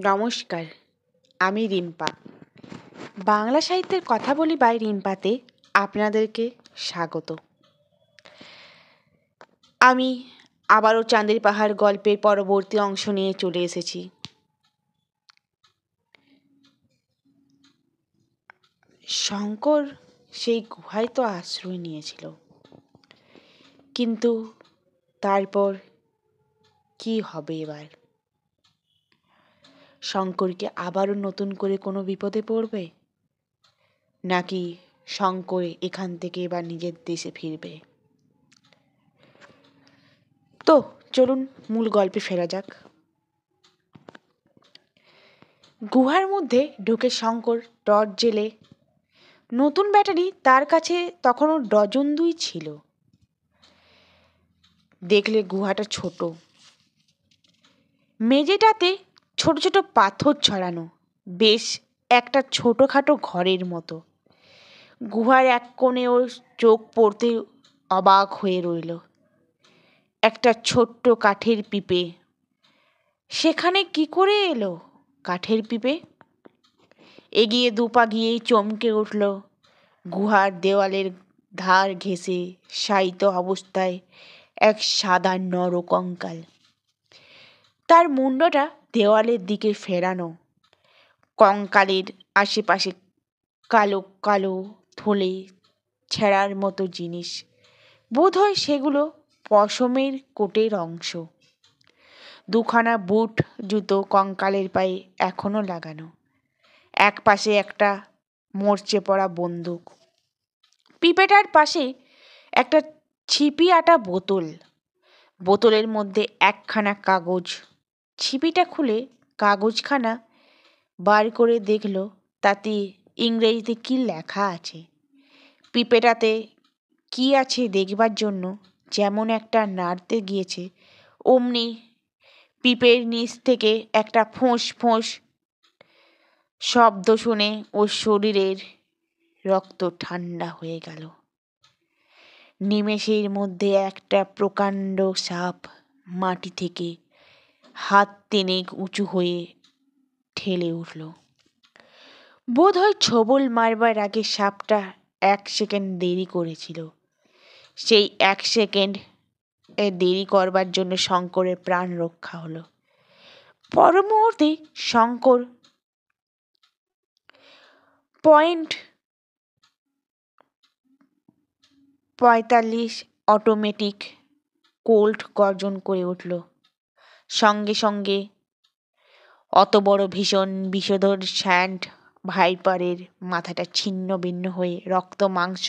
নমস্কার, আমি রিম্পা। বাংলা সাহিত্যের কথা বলি বাই রিম্পাতে আপনাদেরকে স্বাগত। আমি আবারও চাঁদের পাহাড় গল্পের পরবর্তী অংশ নিয়ে চলে এসেছি। শঙ্কর সেই গুহায় তো আশ্রয় নিয়েছিল, কিন্তু তারপর কি হবে এবার? শঙ্কর কি আবারও নতুন করে কোনো বিপদে পড়বে, নাকি শঙ্কর এখান থেকে এবার নিজের দেশে ফিরবে? তো চলুন মূল গল্পে ফেরা যাক। গুহার মধ্যে ঢুকে শঙ্কর টর্চ জেলে, নতুন ব্যাটারি তার কাছে তখনও ডজন দুই ছিল। দেখলে গুহাটা ছোট, মেঝেটাতে ছোট ছোট পাথর ছড়ানো, বেশ একটা ছোটখাটো ঘরের মতো। গুহার এক কোণে ওর চোখ পড়তে অবাক হয়ে রইল। একটা ছোট্ট কাঠের পিপে সেখানে কি করে এলো? কাঠের পিপে এগিয়ে দুপা গিয়েই চমকে উঠল। গুহার দেওয়ালের ধার ঘেঁষে শায়িত অবস্থায় এক সাদা নরকঙ্কাল। তার মুন্ডটা দেওয়ালের দিকে ফেরানো। কঙ্কালের আশেপাশে কালো কালো থলে ছেঁড়ার মতো জিনিস, বোধহয় সেগুলো পশমের কোটের অংশ। দুখানা বুট জুতো কঙ্কালের পায়ে এখনো লাগানো। এক পাশে একটা মরচে পড়া বন্দুক। পিপেটার পাশে একটা ছিপি আটা বোতল। বোতলের মধ্যে একখানা কাগজ। ছিপিটা খুলে কাগজখানা বার করে দেখল তাতে ইংরেজিতে কি লেখা আছে। পিপেটাতে কি আছে দেখবার জন্য যেমন একটা নাড়তে গিয়েছে, অমনি পিপের নিচ থেকে একটা ফোঁস ফোঁস শব্দ শুনে ওর শরীরের রক্ত ঠান্ডা হয়ে গেল। নিমেষের মধ্যে একটা প্রকাণ্ড সাপ মাটি থেকে হাত তিনেক উঁচু হয়ে ঠেলে উঠল। বোধহয় ছোবল মারবার আগে সাপটা 1 সেকেন্ড দেরি করেছিল। সেই 1 সেকেন্ড দেরি করবার জন্য শঙ্করের প্রাণ রক্ষা হলো। পর মুহূর্তে শঙ্কর .45 অটোমেটিক কোল্ট গর্জন করে উঠল। সঙ্গে সঙ্গে অত বড় ভীষণ বিষধর স্যান্ড ভাইপারের মাথাটা ছিন্ন ভিন্ন হয়ে রক্ত মাংস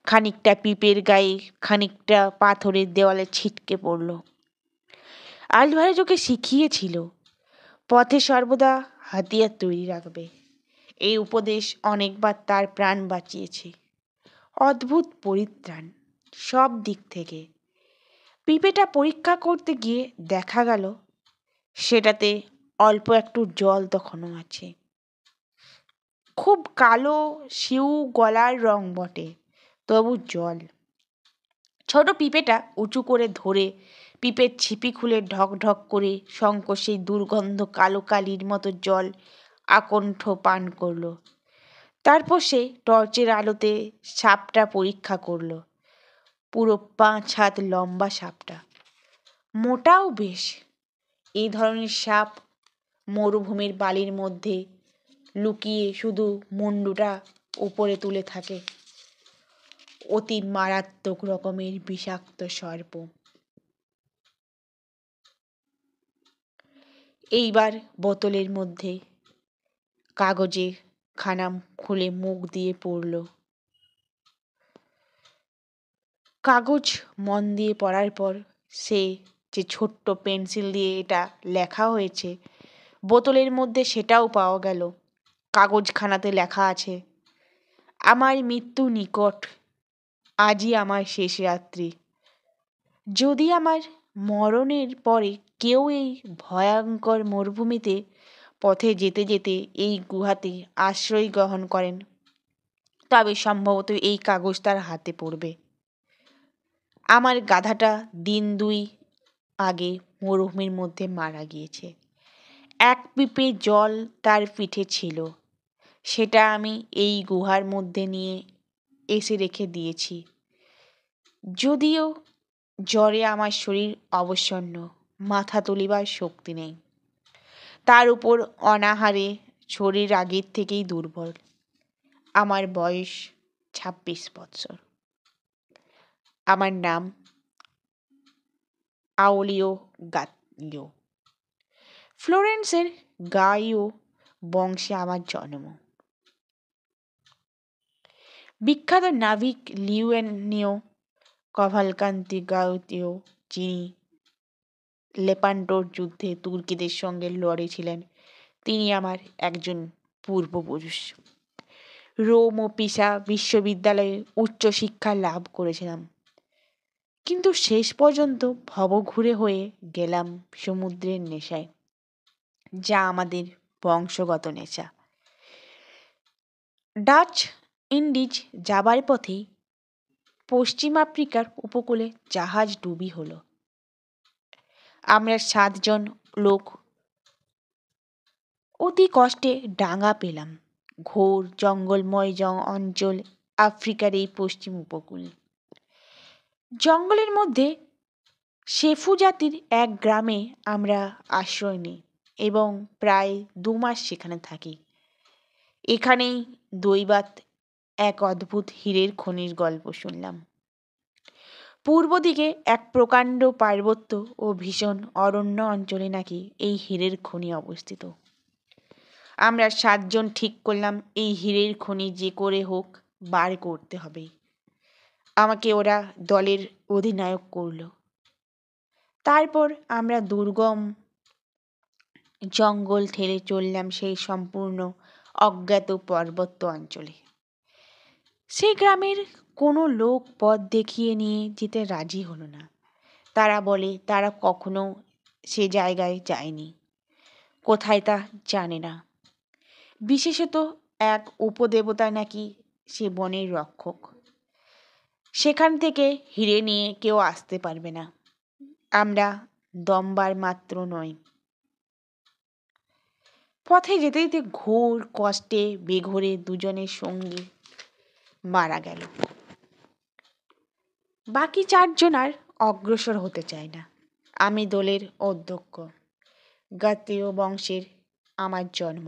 খানিকটা পিপের গায়ে, খানিকটা পাথরের দেওয়ালে ছিটকে পড়ল। আলভারেজ ওকে শিখিয়েছিল পথে সর্বদা হাতিয়ার তৈরি রাখবে। এই উপদেশ অনেকবার তার প্রাণ বাঁচিয়েছে। অদ্ভুত পরিত্রাণ সব দিক থেকে। পিপেটা পরীক্ষা করতে গিয়ে দেখা গেল সেটাতে অল্প একটু জল তখনও আছে। খুব কালো শিউ গলার রং বটে, তবু জল। ছোট পিপেটা উঁচু করে ধরে পিপের ছিপি খুলে ঢক ঢক করে শঙ্কর সেই দুর্গন্ধ কালো কালির মতো জল আকণ্ঠ পান করল। তারপর সে টর্চের আলোতে সাপটা পরীক্ষা করল। পুরো 5 হাত লম্বা সাপটা, মোটাও বেশ। এই ধরনের সাপ মরুভূমির বালির মধ্যে লুকিয়ে শুধু মুন্ডুটা উপরে তুলে থাকে। অতি মারাত্মক রকমের বিষাক্ত সর্প। এইবার বোতলের মধ্যে কাগজে খানা খুলে মুখ দিয়ে পড়ল। কাগজ মন দিয়ে পড়ার পর সে যে ছোট্ট পেন্সিল দিয়ে এটা লেখা হয়েছে বোতলের মধ্যে সেটাও পাওয়া গেল। কাগজখানাতে লেখা আছে, আমার মৃত্যু নিকট, আজই আমার শেষ রাত্রি। যদি আমার মরণের পরে কেউ এই ভয়ঙ্কর মরুভূমিতে পথে যেতে যেতে এই গুহাতে আশ্রয় গ্রহণ করেন, তবে সম্ভবত এই কাগজ তার হাতে পড়বে। আমার গাধাটা 1-2 দিন আগে মরুভূমির মধ্যে মারা গিয়েছে। এক পিপে জল তার পিঠে ছিল, সেটা আমি এই গুহার মধ্যে নিয়ে এসে রেখে দিয়েছি। যদিও জ্বরে আমার শরীর অবসন্ন, মাথা তুলিবার শক্তি নেই, তার উপর অনাহারে শরীর আগের থেকেই দুর্বল। আমার বয়স ২৬ বৎসর। আমার নাম আউলিও গাইও। ফ্লোরেন্সের গাইও বংশে আমার জন্ম। বিখ্যাত নাবিক লিউয়েনিও কাভালকান্তি গাউতিও, যিনি লেপান্টোর যুদ্ধে তুর্কিদের সঙ্গে লড়েছিলেন, তিনি আমার একজন পূর্বপুরুষ। রোম ও পিসা বিশ্ববিদ্যালয়ে উচ্চশিক্ষা লাভ করেছিলাম, কিন্তু শেষ পর্যন্ত ভবঘুরে হয়ে গেলাম সমুদ্রের নেশায়, যা আমাদের বংশগত নেশা। ডাচ ইন্ডিজ যাবার পথে পশ্চিম আফ্রিকার উপকূলে জাহাজ ডুবি হলো। আমরা ৭ জন লোক অতি কষ্টে ডাঙা পেলাম। ঘোর জঙ্গলময় অঞ্চল আফ্রিকার এই পশ্চিম উপকূল। জঙ্গলের মধ্যে শেফু জাতির এক গ্রামে আমরা আশ্রয় নিই এবং প্রায় ২ মাস সেখানে থাকি। এখানেই দৈবাত এক অদ্ভুত হীরের খনির গল্প শুনলাম। পূর্ব দিকে এক প্রকাণ্ড পার্বত্য ও ভীষণ অরণ্য অঞ্চলে নাকি এই হীরের খনি অবস্থিত। আমরা ৭ জন ঠিক করলাম এই হীরের খনি যে করে হোক বার করতে হবে। আমাকে ওরা দলের অধিনায়ক করল। তারপর আমরা দুর্গম জঙ্গল ঠেলে চললাম সেই সম্পূর্ণ অজ্ঞাত পার্বত্য অঞ্চলে। সেই গ্রামের কোনো লোক পথ দেখিয়ে নিয়ে যেতে রাজি হলো না। তারা বলে তারা কখনো সে জায়গায় যায়নি, কোথায় তা জানে না। বিশেষত এক উপদেবতা নাকি সে বনের রক্ষক, সেখান থেকে হিরে নিয়ে কেউ আসতে পারবে না। আমরা দমবার মাত্র নই। পথে যেতে যেতে ঘোর কষ্টে বেঘোরে ২ জনের সঙ্গী মারা গেল। বাকি ৪ জন আর অগ্রসর হতে চায় না। আমি দলের অধ্যক্ষ, গাত্রেয় বংশের আমার জন্ম।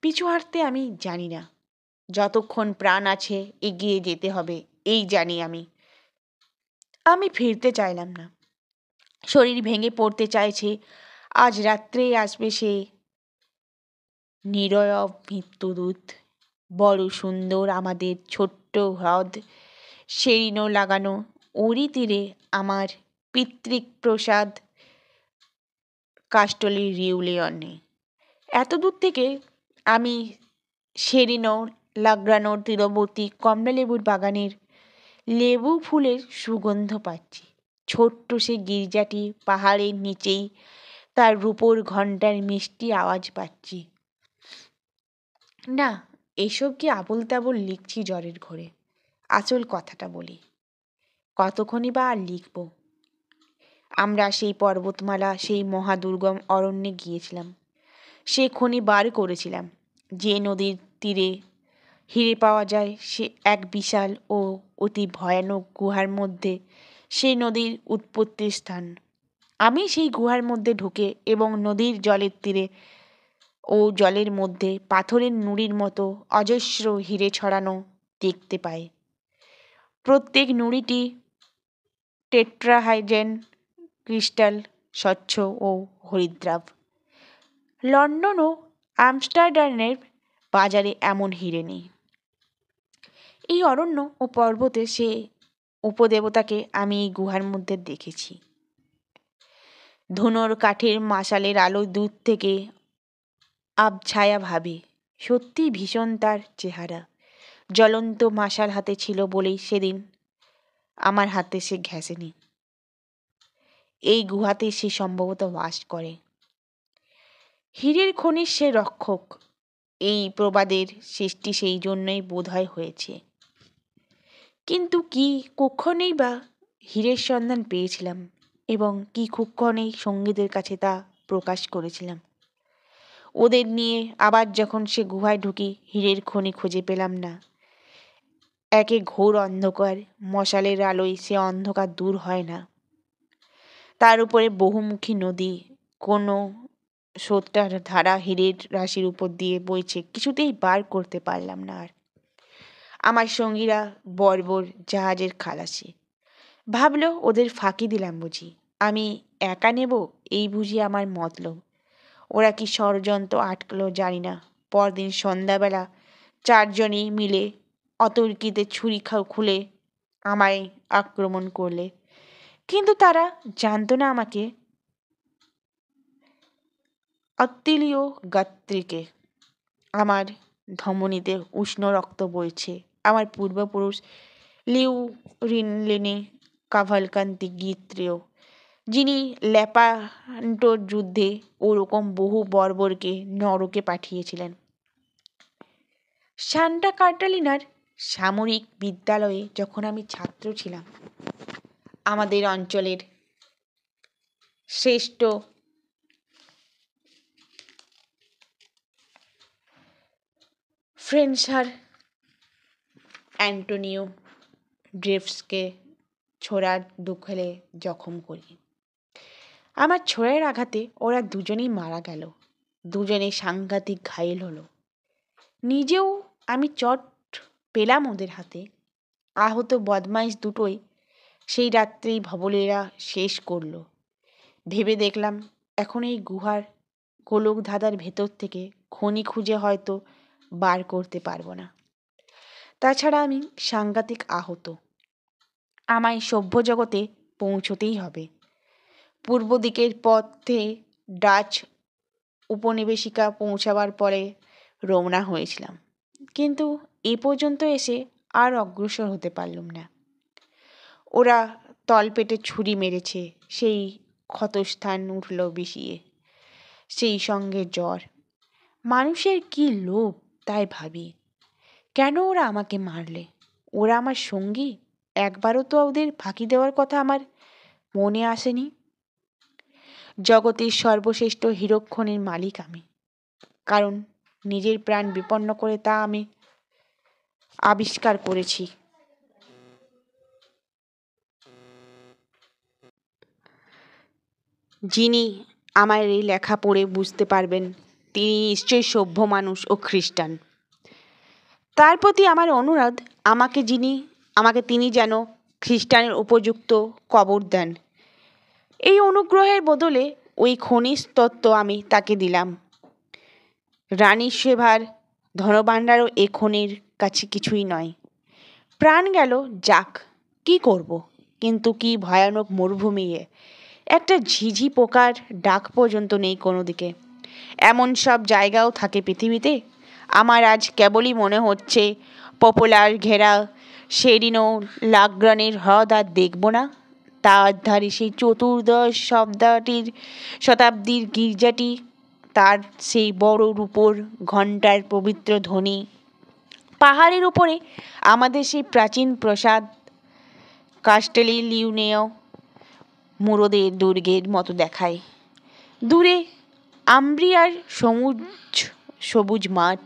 পিছু হাঁটতে আমি জানি না। যতক্ষণ প্রাণ আছে এগিয়ে যেতে হবে এই জানি আমি। আমি ফিরতে চাইলাম না। শরীর ভেঙে পড়তে চাইছে। আজ রাত্রেই আসবে সে নিরয়ব মৃত্যুদূত। বড় সুন্দর আমাদের ছোট্ট হ্রদ, সেরিনো লাগানো ওরই তীরে আমার পিতৃক প্রসাদ কাস্টলি রিউলিয়নে। এত দূর থেকে আমি সেরিনো লাগ্রানোর তীরবর্তী কমলালেবুর বাগানের লেবু ফুলের সুগন্ধ পাচ্ছি। ছোট্ট সে গির্জাটি পাহাড়ের নিচেই, তার রূপোর ঘণ্টার মিষ্টি আওয়াজ পাচ্ছি। না, এসব কি আবোল তাবোল লিখছি জ্বরের ঘোরে। আসল কথাটা বলি, কতক্ষণই বা আর লিখব। আমরা সেই পর্বতমালা, সেই মহাদুর্গম অরণ্যে গিয়েছিলাম। সে খনি বার করেছিলাম। যে নদীর তীরে হিরে পাওয়া যায় সে এক বিশাল ও অতি ভয়ানক গুহার মধ্যে সেই নদীর উৎপত্তির স্থান। আমি সেই গুহার মধ্যে ঢুকে এবং নদীর জলের তীরে ও জলের মধ্যে পাথরের নুড়ির মতো অজস্র হিরে ছড়ানো দেখতে পাই। প্রত্যেক নুড়িটি টেট্রাহাইড্রেন ক্রিস্টাল, স্বচ্ছ ও হরিদ্রাভ। লন্ডন ও আমস্টারডামের বাজারে এমন হিরে নেই। এই অরণ্য ও পর্বতে সে উপদেবতাকে আমি এই গুহার মধ্যে দেখেছি। ধুনোর কাঠের মাশালের আলো দূর থেকে আবছায়া ভাবে। সত্যি ভীষণ তার চেহারা। জ্বলন্ত মাশাল হাতে ছিল বলেই সেদিন আমার হাতে সে ঘেঁষেনি। এই গুহাতে সে সম্ভবত বাস করে। হীরের খনির সে রক্ষক, এই প্রবাদের সৃষ্টি সেই জন্যই বোধহয় হয়েছে। কিন্তু কি কুক্ষণেই বা হীরের সন্ধান পেয়েছিলাম এবং কি কুক্ষণেই সঙ্গীদের কাছে তা প্রকাশ করেছিলাম। ওদের নিয়ে আবার যখন সে গুহায় ঢুকি, হীরের খনি খুঁজে পেলাম না। একে ঘোর অন্ধকার, মশালের আলোয় সে অন্ধকার দূর হয় না। তার উপরে বহুমুখী নদী, কোনো স্রোতটার ধারা হীরের রাশির উপর দিয়ে বইছে, কিছুতেই বার করতে পারলাম না। আর আমার সঙ্গীরা বর্বর জাহাজের খালাসি, ভাবলো ওদের ফাঁকি দিলাম বুঝি, আমি একা নেব এই বুঝি আমার মতলব। ওরা কি ষড়যন্ত্র আটকলো জানি না। পরদিন সন্ধ্যাবেলা চারজনই মিলে অতর্কিতে ছুরি খুলে আমায় আক্রমণ করলে, কিন্তু তারা জানতো না আমাকে অত্তিলীয় গাত্রীকে। আমার ধমনীতে উষ্ণ রক্ত বইছে। আমার পূর্বপুরুষ লিউরিনলেনি কাভালকান্তি গিত্রেয়, যিনি লেপান্টোর যুদ্ধে ওরকম বহু বর্বরকে নরকে পাঠিয়েছিলেন। সান্টা কাটালিনার সামরিক বিদ্যালয়ে যখন আমি ছাত্র ছিলাম, আমাদের অঞ্চলের শ্রেষ্ঠ ফ্রেন্সার অ্যান্টোনিও ড্রেফসকে ছোড়ার দুঃখলে জখম করি। আমার ছোড়ার আঘাতে ওরা দুজনেই মারা গেল। দুজনে সাংঘাতিক ঘায়েল হলো। নিজেও আমি চট পেলাম ওদের হাতে। আহত বদমাইশ দুটোই সেই রাত্রেই ভবলীলা শেষ করলো। ভেবে দেখলাম এখন এই গুহার গোলক ধাঁধার ভেতর থেকে খনি খুঁজে হয়তো বার করতে পারবো না। তাছাড়া আমি সাংঘাতিক আহত, আমায় সভ্য জগতে পৌঁছতেই হবে। পূর্ব দিকের পথে ডাচ উপনিবেশিকা পৌঁছাবার পরে রওনা হয়েছিলাম, কিন্তু এ পর্যন্ত এসে আর অগ্রসর হতে পারলুম না। ওরা তলপেটে ছুরি মেরেছে, সেই ক্ষতস্থান উঠল বিষিয়ে, সেই সঙ্গে জ্বর। মানুষের কি লোভ তাই ভাবি। কেন ওরা আমাকে মারলে? ওরা আমার সঙ্গী, একবারও তো ওদের ফাঁকি দেওয়ার কথা আমার মনে আসেনি। জগতের সর্বশ্রেষ্ঠ হীরকখনির মালিক আমি, কারণ নিজের প্রাণ বিপন্ন করে তা আমি আবিষ্কার করেছি। যিনি আমার এই লেখা পড়ে বুঝতে পারবেন তিনি নিশ্চয়ই সভ্য মানুষ ও খ্রিস্টান। তার প্রতি আমার অনুরোধ, আমাকে তিনি যেন খ্রিস্টানের উপযুক্ত কবর দেন। এই অনুগ্রহের বদলে ওই খনিজ তত্ত্ব আমি তাকে দিলাম। রানীর সেবার ধনভাণ্ডারও এ খনির কাছে কিছুই নয়। প্রাণ গেল যাক, কি করব, কিন্তু কি ভয়ানক মরুভূমি এ! একটা ঝিঝি পোকার ডাক পর্যন্ত নেই কোনো দিকে। এমন সব জায়গাও থাকে পৃথিবীতে। আমার আজ কেবলই মনে হচ্ছে পপুলার ঘেরা সেরিনো লাগ্রানের হ্রদ আর দেখব না। তার ধারে সেই চতুর্দশ শতাব্দীর গির্জাটি, তার সেই বড় রূপোর ঘণ্টার পবিত্র ধ্বনি, পাহাড়ের উপরে আমাদের সেই প্রাচীন প্রাসাদ কাস্টেলি লিউনেও মুরোদের দুর্গের মতো দেখায়। দূরে আম্ব্রিয়ার সবুজ মাঠ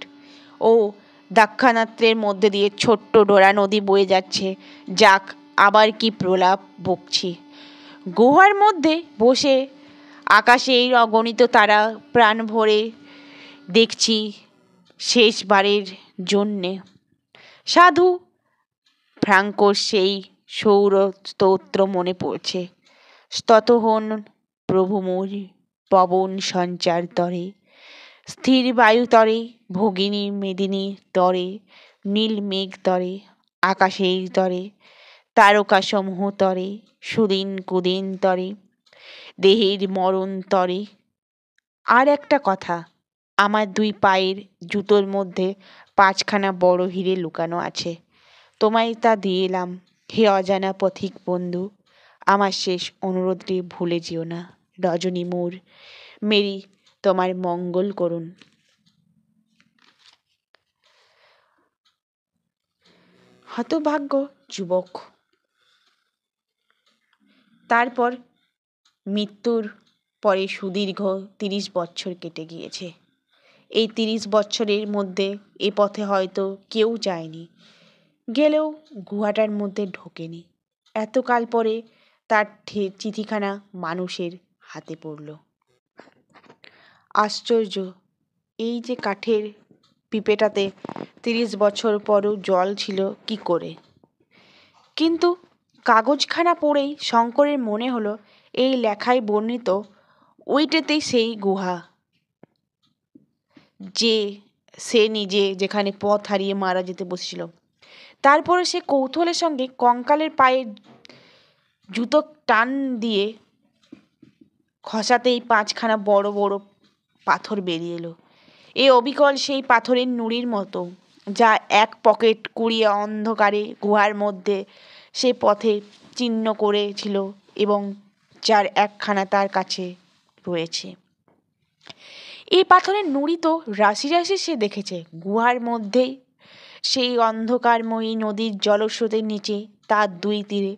ও দাক্ষাণাত্যের মধ্যে দিয়ে ছোট্ট ডোরা নদী বয়ে যাচ্ছে। যাক, আবার কি প্রলাপ বকছি! গুহার মধ্যে বসে আকাশে এই অগণিত তারা প্রাণ ভরে দেখছি শেষবারের জন্যে। সাধু ফ্রাঙ্কোর সেই সৌর স্তোত্র মনে পড়ছে। স্ততহন প্রভু মোর পবন সঞ্চার তরে, স্থির বায়ু তরে, ভগিনী মেদিনী তরে, নীল মেঘ তরে, আকাশের তরে, তারকা সমূহ তরে, সুদিন কুদিন তরে, দেহের মরণ তরে। আর একটা কথা, আমার দুই পায়ের জুতোর মধ্যে 5খানা বড় হীরে লুকানো আছে। তোমায় তা দিয়ে এলাম, হে অজানা পথিক বন্ধু। আমার শেষ অনুরোধটি ভুলে যেও না। রজনী মোর, মেরি তোমার মঙ্গল করুন। হতভাগ্য যুবক। তারপর মৃত্যুর পরে সুদীর্ঘ 30 বছর কেটে গিয়েছে। এই 30 বছরের মধ্যে এ পথে হয়তো কেউ যায়নি, গেলেও গুহাটার মধ্যে ঢোকেনি। এতকাল পরে তার চিঠিখানা মানুষের হাতে পড়ল। আশ্চর্য, এই যে কাঠের পিপেটাতে 30 বছর পরও জল ছিল কি করে? কিন্তু কাগজখানা পড়েই শঙ্করের মনে হলো এই লেখায় বর্ণিত ওইটাতেই সেই গুহা, যে সে নিজে যেখানে পথ হারিয়ে মারা যেতে বসেছিল। তারপরে সে কৌতূহলের সঙ্গে কঙ্কালের পায়ে জুতো টান দিয়ে খসাতেই 5খানা বড় বড় পাথর বেরিয়ে এলো। এ অবিকল সেই পাথরের নুড়ির মতো, যা এক পকেট কুড়িয়ে অন্ধকারে গুহার মধ্যে সে পথে চিহ্ন করেছিল এবং যার একখানা তার কাছে রয়েছে। এই পাথরের নুড়ি তো রাশি রাশি সে দেখেছে। গুহার মধ্যেই সেই অন্ধকারময়ী নদীর জলস্রোতের নিচে তার 2 তীরে।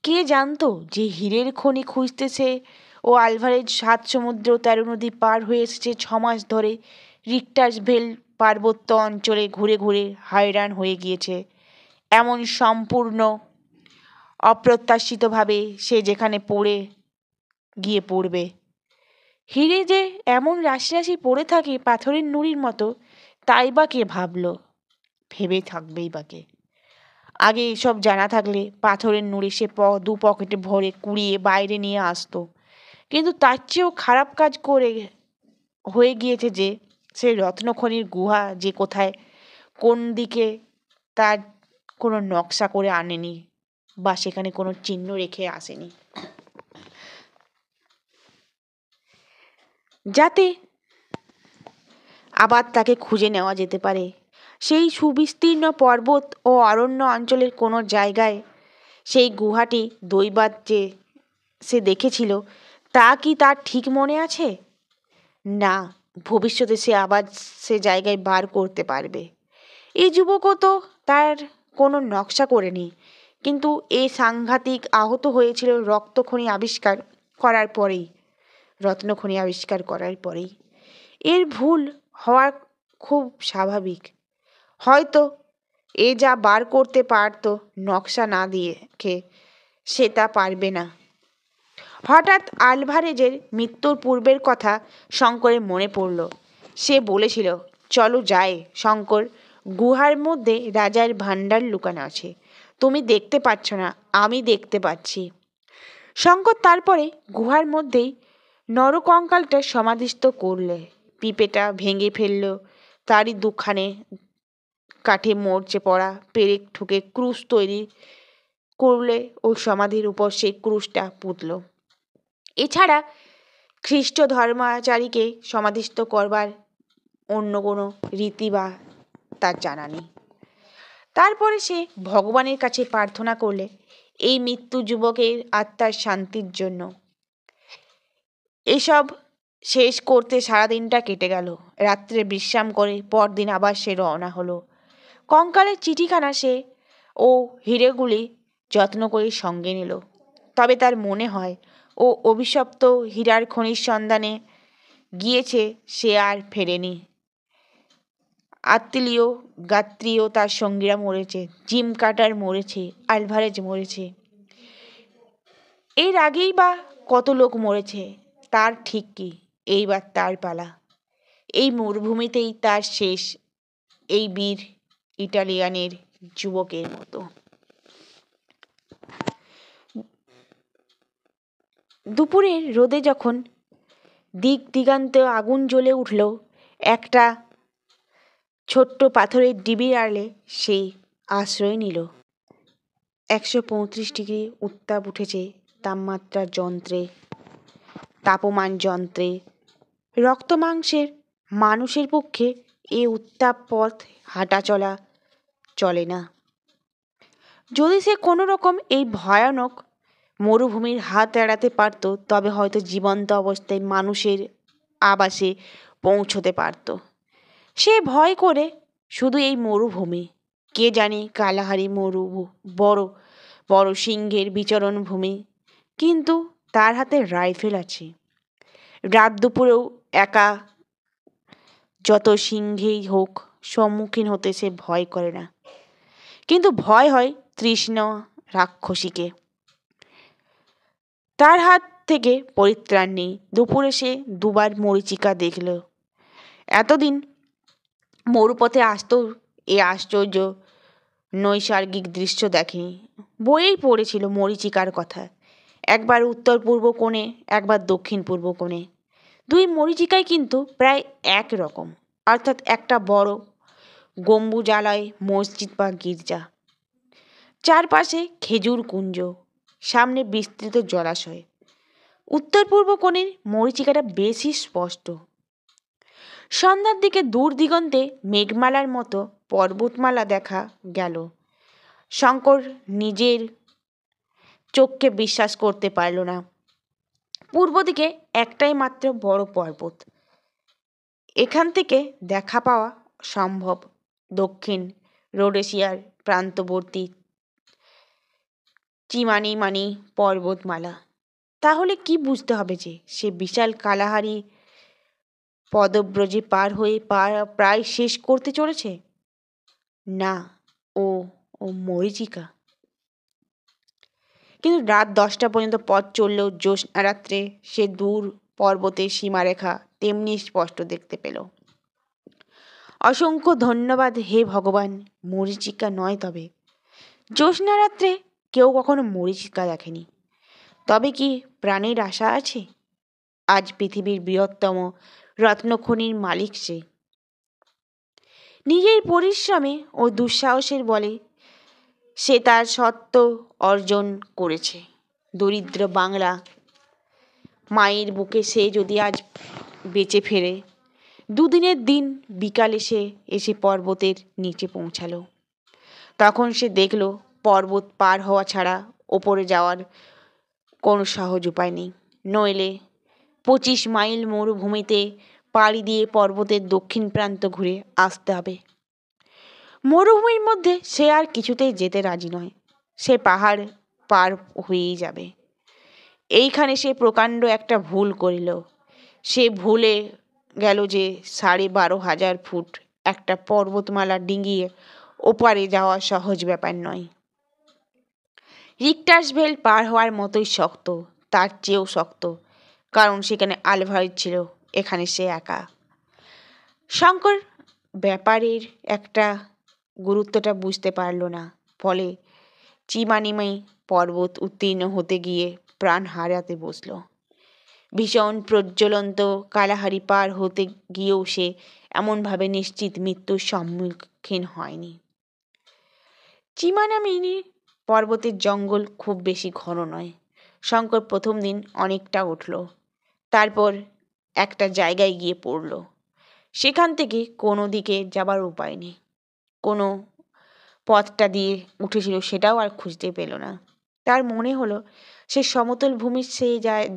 কে জানতো যে হীরের খনি খুঁজতেছে ও আলভারেজ 7 সমুদ্র 13 নদী পার হয়ে এসেছে 6 মাস ধরে রিক্টাসভেল পার্বত্য অঞ্চলে ঘুরে ঘুরে হয়রান হয়ে গিয়েছে। এমন সম্পূর্ণ অপ্রত্যাশিতভাবে সে যেখানে গিয়ে পড়বে। হীরে যে এমন রাশি রাশি পড়ে থাকে পাথরের নুড়ির মতো, তাই বা কে ভাবলো? ভেবে থাকবেই বা কে? আগে এসব জানা থাকলে পাথরের নুড়ি সে 2 পকেটে ভরে কুড়িয়ে বাইরে নিয়ে আসতো। কিন্তু তার চেয়েও খারাপ কাজ হয়ে গিয়েছে যে সেই রত্নখনির গুহা যে কোথায় কোন দিকে তার কোনো নকশা করে আনেনি বা সেখানে কোনো চিহ্ন রেখে আসেনি, যাতে আবার তাকে খুঁজে নেওয়া যেতে পারে। সেই সুবিস্তীর্ণ পর্বত ও অরণ্য অঞ্চলের কোনো জায়গায় সেই গুহাটি দৈবাত যে সে দেখেছিল, তা কি তার ঠিক মনে আছে? না, ভবিষ্যতে সে আবার সে জায়গায় বার করতে পারবে। এই যুবকও তো তার কোনো নকশা করেনি, কিন্তু এই সাংঘাতিক আহত হয়েছিল রত্নখনি আবিষ্কার করার পরেই। এর ভুল হওয়া খুব স্বাভাবিক। হয়তো এ যা বার করতে পারতো নকশা না দিয়ে সে তা পারবে না। হঠাৎ আলভারেজের মৃত্যুর পূর্বের কথা শঙ্করের মনে পড়ল। সে বলেছিল, চলো যাই শঙ্কর, গুহার মধ্যে রাজার ভাণ্ডার লুকানো আছে। তুমি দেখতে পাচ্ছ না, আমি দেখতে পাচ্ছি। শঙ্কর তারপরে গুহার মধ্যেই নরকঙ্কালটা সমাধিস্থ করলে। পিপেটা ভেঙে ফেলল, তারই 2খানে কাঠে মরচে পড়া পেরেক ঠুকে ক্রুশ তৈরি করলে ও সমাধির উপর সেই ক্রুশটা পুঁতল। এছাড়া খ্রিস্ট ধর্মাচারীকে সমাধিস্থ করবার অন্য কোনো রীতি বা তার জানা নেই। তারপরে সে ভগবানের কাছে প্রার্থনা করলে এই মৃত্যু যুবকের আত্মার শান্তির জন্য। এসব শেষ করতে সারাদিনটা কেটে গেল। রাত্রে বিশ্রাম করে পরদিন আবার সে রওনা হলো। কঙ্কালের চিঠিখানা সে ও হীরেগুলি যত্ন করে সঙ্গে নিল। তবে তার মনে হয় ও অভিশপ্ত হীরার খনির সন্ধানে গিয়েছে, সে আর ফেরেনি। আত্মীয় গাত্রীয় তার সঙ্গীরা মরেছে, জিম কার্টার মরেছে, আলভারেজ মরেছে। এর আগেই বা কত লোক মরেছে, তার ঠিক কি? এইবার তার পালা। এই মরুভূমিতেই তার শেষ, এই বীর ইটালিয়ানের যুবকের মতো। দুপুরের রোদে যখন দিগন্তে আগুন জ্বলে উঠল, একটা ছোট্ট পাথরের ডিবির আড়ালে সেই আশ্রয় নিল। 135 ডিগ্রি উত্তাপ উঠেছে তাপমাত্রার যন্ত্রে, তাপমান যন্ত্রে। রক্ত মাংসের মানুষের পক্ষে এ উত্তাপ পথ হাঁটা চলে না। যদি সে কোনো রকম এই ভয়ানক মরুভূমির হাত এড়াতে পারত, তবে হয়তো জীবন্ত অবস্থায় মানুষের আবাসে পৌঁছতে পারত। সে ভয় করে শুধু এই মরুভূমি, কে জানে কালাহারি বড় বড় সিংহের বিচরণ ভূমি। কিন্তু তার হাতে রাইফেল আছে। রাত দুপুরেও একা যত সিংহেই হোক সম্মুখীন হতে সে ভয় করে না, কিন্তু ভয় হয় তৃষ্ণ রাক্ষসীকে। তার হাত থেকে পরিত্রাণ নেই। দুপুরে সে দুবার মরীচিকা দেখল। এতদিন মরুপথে আসতেও এ আশ্চর্য নৈসর্গিক দৃশ্য দেখেনি। বইয়েই পড়েছিল মরীচিকার কথা, একবার উত্তর পূর্ব কোণে, একবার দক্ষিণ পূর্ব কোণে। দুই মরীচিকাই কিন্তু প্রায় এক রকম, অর্থাৎ একটা বড় গম্বুজালয় মসজিদ বা গির্জা, চারপাশে খেজুর কুঞ্জ, সামনে বিস্তৃত জলাশয়। উত্তর পূর্ব কোণের মরীচিকাটা বেশি স্পষ্ট। সন্ধ্যার দিকে দূর দিগন্তে মেঘমালার মতো পর্বতমালা দেখা গেল। শঙ্কর নিজের চোখকে বিশ্বাস করতে পারল না। পূর্ব দিকে একটাই মাত্র বড় পর্বত, এখান থেকে দেখা পাওয়া সম্ভব দক্ষিণ রোডেশিয়ার প্রান্তবর্তী চিমানিমানি পর্বতমালা। তাহলে কি বুঝতে হবে যে সে বিশাল কালাহারি পদব্রজে পার হয়ে প্রায় শেষ করতে চলেছে? না, ও ও মরীচিকা। কিন্তু রাত 10টা পর্যন্ত পথ চললেও জ্যোৎস্না রাত্রে সে দূর পর্বতের সীমারেখা তেমনি স্পষ্ট দেখতে পেল। অসংখ্য ধন্যবাদ হে ভগবান, মরীচিকা নয় তবে। জ্যোৎস্না রাত্রে কেউ কখনো মরীচিকা দেখেনি। তবে কি প্রাণের আশা আছে? আজ পৃথিবীর বৃহত্তম রত্নখনির মালিক সে। নিজের পরিশ্রমে ও দুঃসাহসের বলে সে তার সত্য অর্জন করেছে। দরিদ্র বাংলা মায়ের বুকে সে যদি আজ বেঁচে ফেরে। দুদিনের দিন বিকালে সে এসে পর্বতের নিচে পৌঁছালো। তখন সে দেখল পর্বত পার হওয়া ছাড়া ওপরে যাওয়ার কোনো সহজ উপায় নেই, নইলে 25 মাইল মরুভূমিতে পাড়ি দিয়ে পর্বতের দক্ষিণ প্রান্ত ঘুরে আসতে হবে। মরুভূমির মধ্যে সে আর কিছুতেই যেতে রাজি নয়। সে পাহাড় পার হয়েই যাবে। এইখানে সে প্রকাণ্ড একটা ভুল করিল। সে ভুলে গেল যে 12,500 ফুট একটা পর্বতমালা ডিঙিয়ে ওপারে যাওয়া সহজ ব্যাপার নয়। রিক্টার্সভেল পার হওয়ার মতোই শক্ত, তার চেয়েও শক্ত, কারণ সেখানে আলভারেজ ছিল, এখানে সে একা। শঙ্কর ব্যাপারের একটা গুরুত্বটা বুঝতে পারল না, ফলে চিমানিমাই পর্বত উত্তীর্ণ হতে গিয়ে প্রাণ হারাতে বসল। ভীষণ প্রজ্বলন্ত কালাহারি পার হতে গিয়েও সে এমনভাবে নিশ্চিত মৃত্যুর সম্মুখীন হয়নি। চিমানামিনি পর্বতের জঙ্গল খুব বেশি ঘন নয়। শঙ্কর প্রথম দিন অনেকটা উঠল, তারপর একটা জায়গায় গিয়ে পড়ল। সেখান থেকে কোনো দিকে যাবার উপায় নেই। কোনো পথটা দিয়ে উঠেছিল সেটাও আর খুঁজতে পেল না। তার মনে হলো সে সমতল ভূমির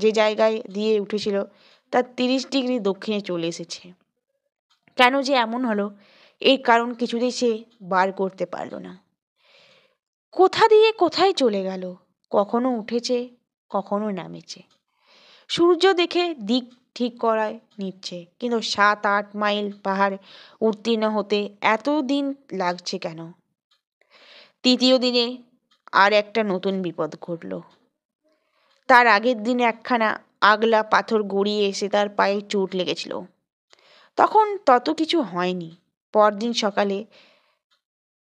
যে জায়গায় দিয়ে উঠেছিল তার 30 ডিগ্রি দক্ষিণে চলে এসেছে। কেন যে এমন হলো এর কারণ কিছুতেই সে বার করতে পারল না। কোথা দিয়ে কোথায় চলে গেল, কখনো উঠেছে কখনো নামেছে। সূর্য দেখে দিক ঠিক করায় নিচ্ছে, কিন্তু 7-8 মাইল পাহাড় উত্তীর্ণ হতে এত দিন লাগছে কেন? তৃতীয় দিনে আর একটা নতুন বিপদ ঘটল। তার আগের দিনে একখানা আগলা পাথর গড়িয়ে এসে তার পায়ে চোট লেগেছিল। তখন তত কিছু হয়নি। পরদিন সকালে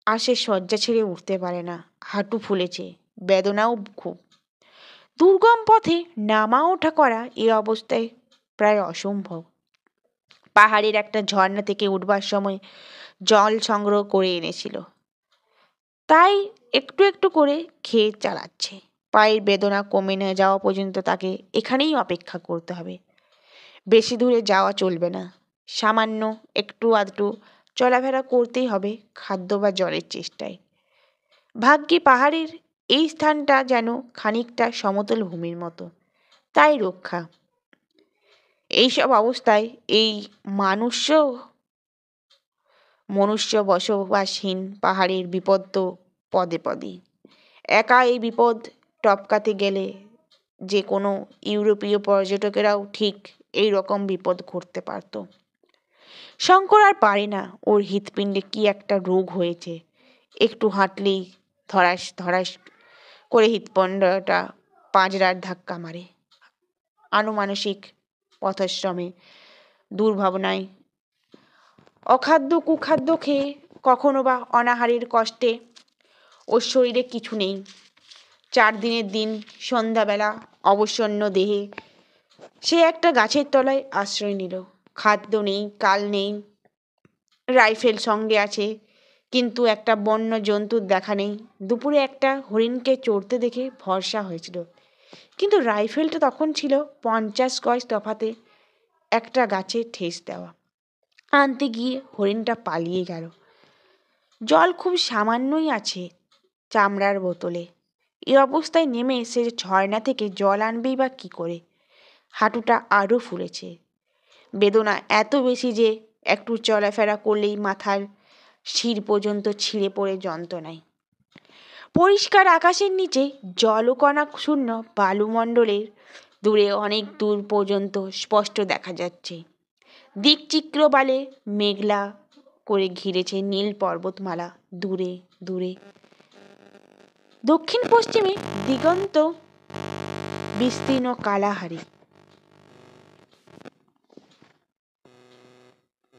আর সে শয্যা ছেড়ে উঠতে পারে না, হাঁটু ফুলেছে, বেদনাও খুব। দুর্গম পথে নামা ওঠা করা এ অবস্থায় প্রায় অসম্ভব। পাহাড়ের একটা ঝর্ণা থেকে উঠবার সময় জল সংগ্রহ করে এনেছিল, তাই একটু একটু করে খেয়ে চালাচ্ছে। পায়ের বেদনা কমে না যাওয়া পর্যন্ত তাকে এখানেই অপেক্ষা করতে হবে। বেশি দূরে যাওয়া চলবে না। সামান্য একটু আধটু চলাফেরা করতেই হবে খাদ্য বা জলের চেষ্টায়। ভাগ্যে পাহাড়ের এই স্থানটা যেন খানিকটা সমতল ভূমির মতো, তাই রক্ষা। এইসব অবস্থায় এই মনুষ্য বসবাসহীন পাহাড়ের বিপদ তো পদে পদে। একা এই বিপদ টপকাতে গেলে যে কোনো ইউরোপীয় পর্যটকেরাও ঠিক এই রকম বিপদ ঘটতে পারত। শঙ্কর আর পারে না, ওর হৃৎপিণ্ডে কি একটা রোগ হয়েছে। একটু হাঁটলেই ধরাস ধরাস করে হৃৎপিণ্ডটা পাঁজরার ধাক্কা মারে। আনুমানসিক পথশ্রমে, দুর্ভাবনায়, অখাদ্য কুখাদ্য খেয়ে, কখনো বা অনাহারের কষ্টে ওর শরীরে কিছু নেই। 4 দিনের দিন সন্ধ্যাবেলা অবসন্ন দেহে সে একটা গাছের তলায় আশ্রয় নিল। খাদ্য নেই, কাল নেই, রাইফেল সঙ্গে আছে, কিন্তু একটা বন্য জন্তুর দেখা নেই। দুপুরে একটা হরিণকে চড়তে দেখে ভরসা হয়েছিল, কিন্তু রাইফেলটা তখন ছিল 50 গজ তফাতে একটা গাছে ঠেস দেওয়া। আনতে গিয়ে হরিণটা পালিয়ে গেল। জল খুব সামান্যই আছে চামড়ার বোতলে। এই অবস্থায় নেমে সে ঝর্ণা থেকে জল আনবেই বা কি করে? হাঁটুটা আরও ফুলেছে। বেদনা এত বেশি যে একটু চলাফেরা করলেই মাথার শির পর্যন্ত ছিঁড়ে পড়ে যন্ত্রণায়। পরিষ্কার আকাশের নিচে জলকণা শূন্য বালুমণ্ডলের দূরে অনেক দূর পর্যন্ত স্পষ্ট দেখা যাচ্ছে। দিকচিক্র বালে মেঘলা করে ঘিরেছে নীল পর্বতমালা দূরে দূরে। দক্ষিণ পশ্চিমে দিগন্ত বিস্তীর্ণ কালাহারি।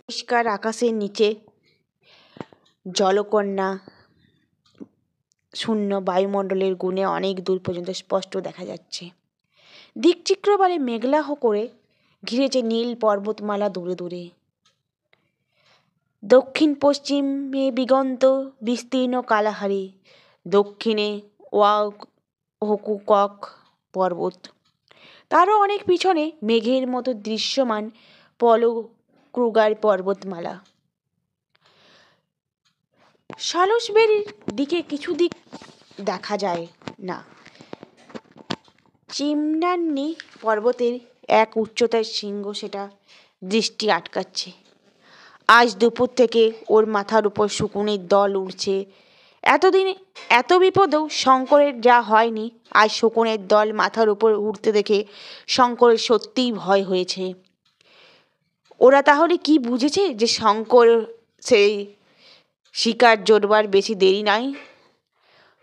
পরিষ্কার আকাশের নিচে জলকন্যা শূন্য বায়ুমণ্ডলের গুণে অনেক দূর পর্যন্ত স্পষ্ট দেখা যাচ্ছে। দিকচিক্র বালে মেঘলা করে ঘিরেছে নীল পর্বতমালা দূরে দূরে। দক্ষিণ পশ্চিমে দিগন্ত বিস্তীর্ণ কালাহারি, দক্ষিণে ওয়াহুকক পর্বত, তারও অনেক পিছনে মেঘের মতো দৃশ্যমান পলক্রুগার পর্বতমালা। সালসবেরির দিকে কিছু দিক দেখা যায় না। চিমনান্নি পর্বতের এক উচ্চতার শৃঙ্গ সেটা দৃষ্টি আটকাচ্ছে। আজ দুপুর থেকে ওর মাথার উপর শকুনের দল উড়ছে। এতদিনে এত বিপদেও শঙ্করের যা হয়নি, আজ শকুনের দল মাথার উপর উঠতে দেখে শঙ্করের সত্যিই ভয় হয়েছে। ওরা তাহলে কি বুঝেছে যে শঙ্কর সেই শিকার জোটবার বেশি দেরি নাই?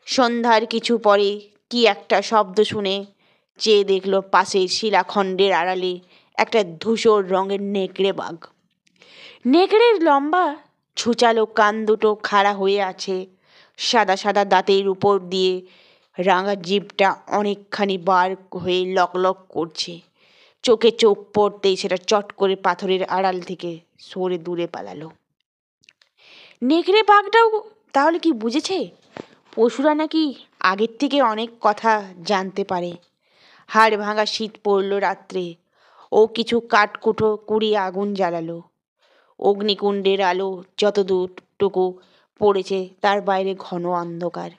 সন্ধ্যার কিছু পরে কি একটা শব্দ শুনে চেয়ে দেখল পাশের শিলাখণ্ডের আড়ালে একটা ধূসর রঙের নেকড়ে বাঘ। নেকড়ের লম্বা ছুচালো কান দুটো খাড়া হয়ে আছে, সাদা সাদা দাঁতের উপর দিয়ে রাঙা জিভটা অনেকখানি বার হয়ে লকলক করছে। চোখে চোখ পড়তেই সেটা চট করে পাথরের আড়াল থেকে সরে দূরে পালালো। নেকড়ে বাঘটাও তাহলে কি বুঝেছে? পশুরা নাকি আগের থেকে অনেক কথা জানতে পারে। হাড় ভাঙা শীত পড়ল রাত্রে। ও কিছু কাঠকুটো কুড়িয়ে আগুন জ্বালালো। অগ্নিকুণ্ডের আলো যত দূরটুকু পড়েছে তার বাইরে ঘন অন্ধকার।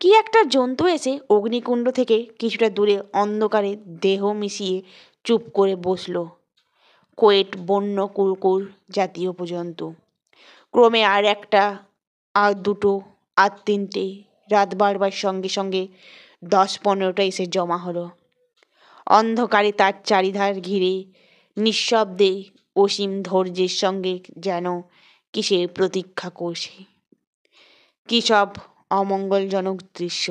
কি একটা জন্তু এসে অগ্নিকুণ্ড থেকে কিছুটা দূরে অন্ধকারে দেহ মিশিয়ে চুপ করে বসল। কোয়েট বন্য কুকুর জাতীয় জন্তু। ক্রমে আর একটা, আর দুটো, আর তিনটে, রাত বাড়বার সঙ্গে সঙ্গে 10-15টা এসে জমা হলো। অন্ধকারে তার চারিধার ঘিরে নিঃশব্দে অসীম ধৈর্যের সঙ্গে যেন কিসের প্রতীক্ষা করছে। কি সব অমঙ্গলজনক দৃশ্য!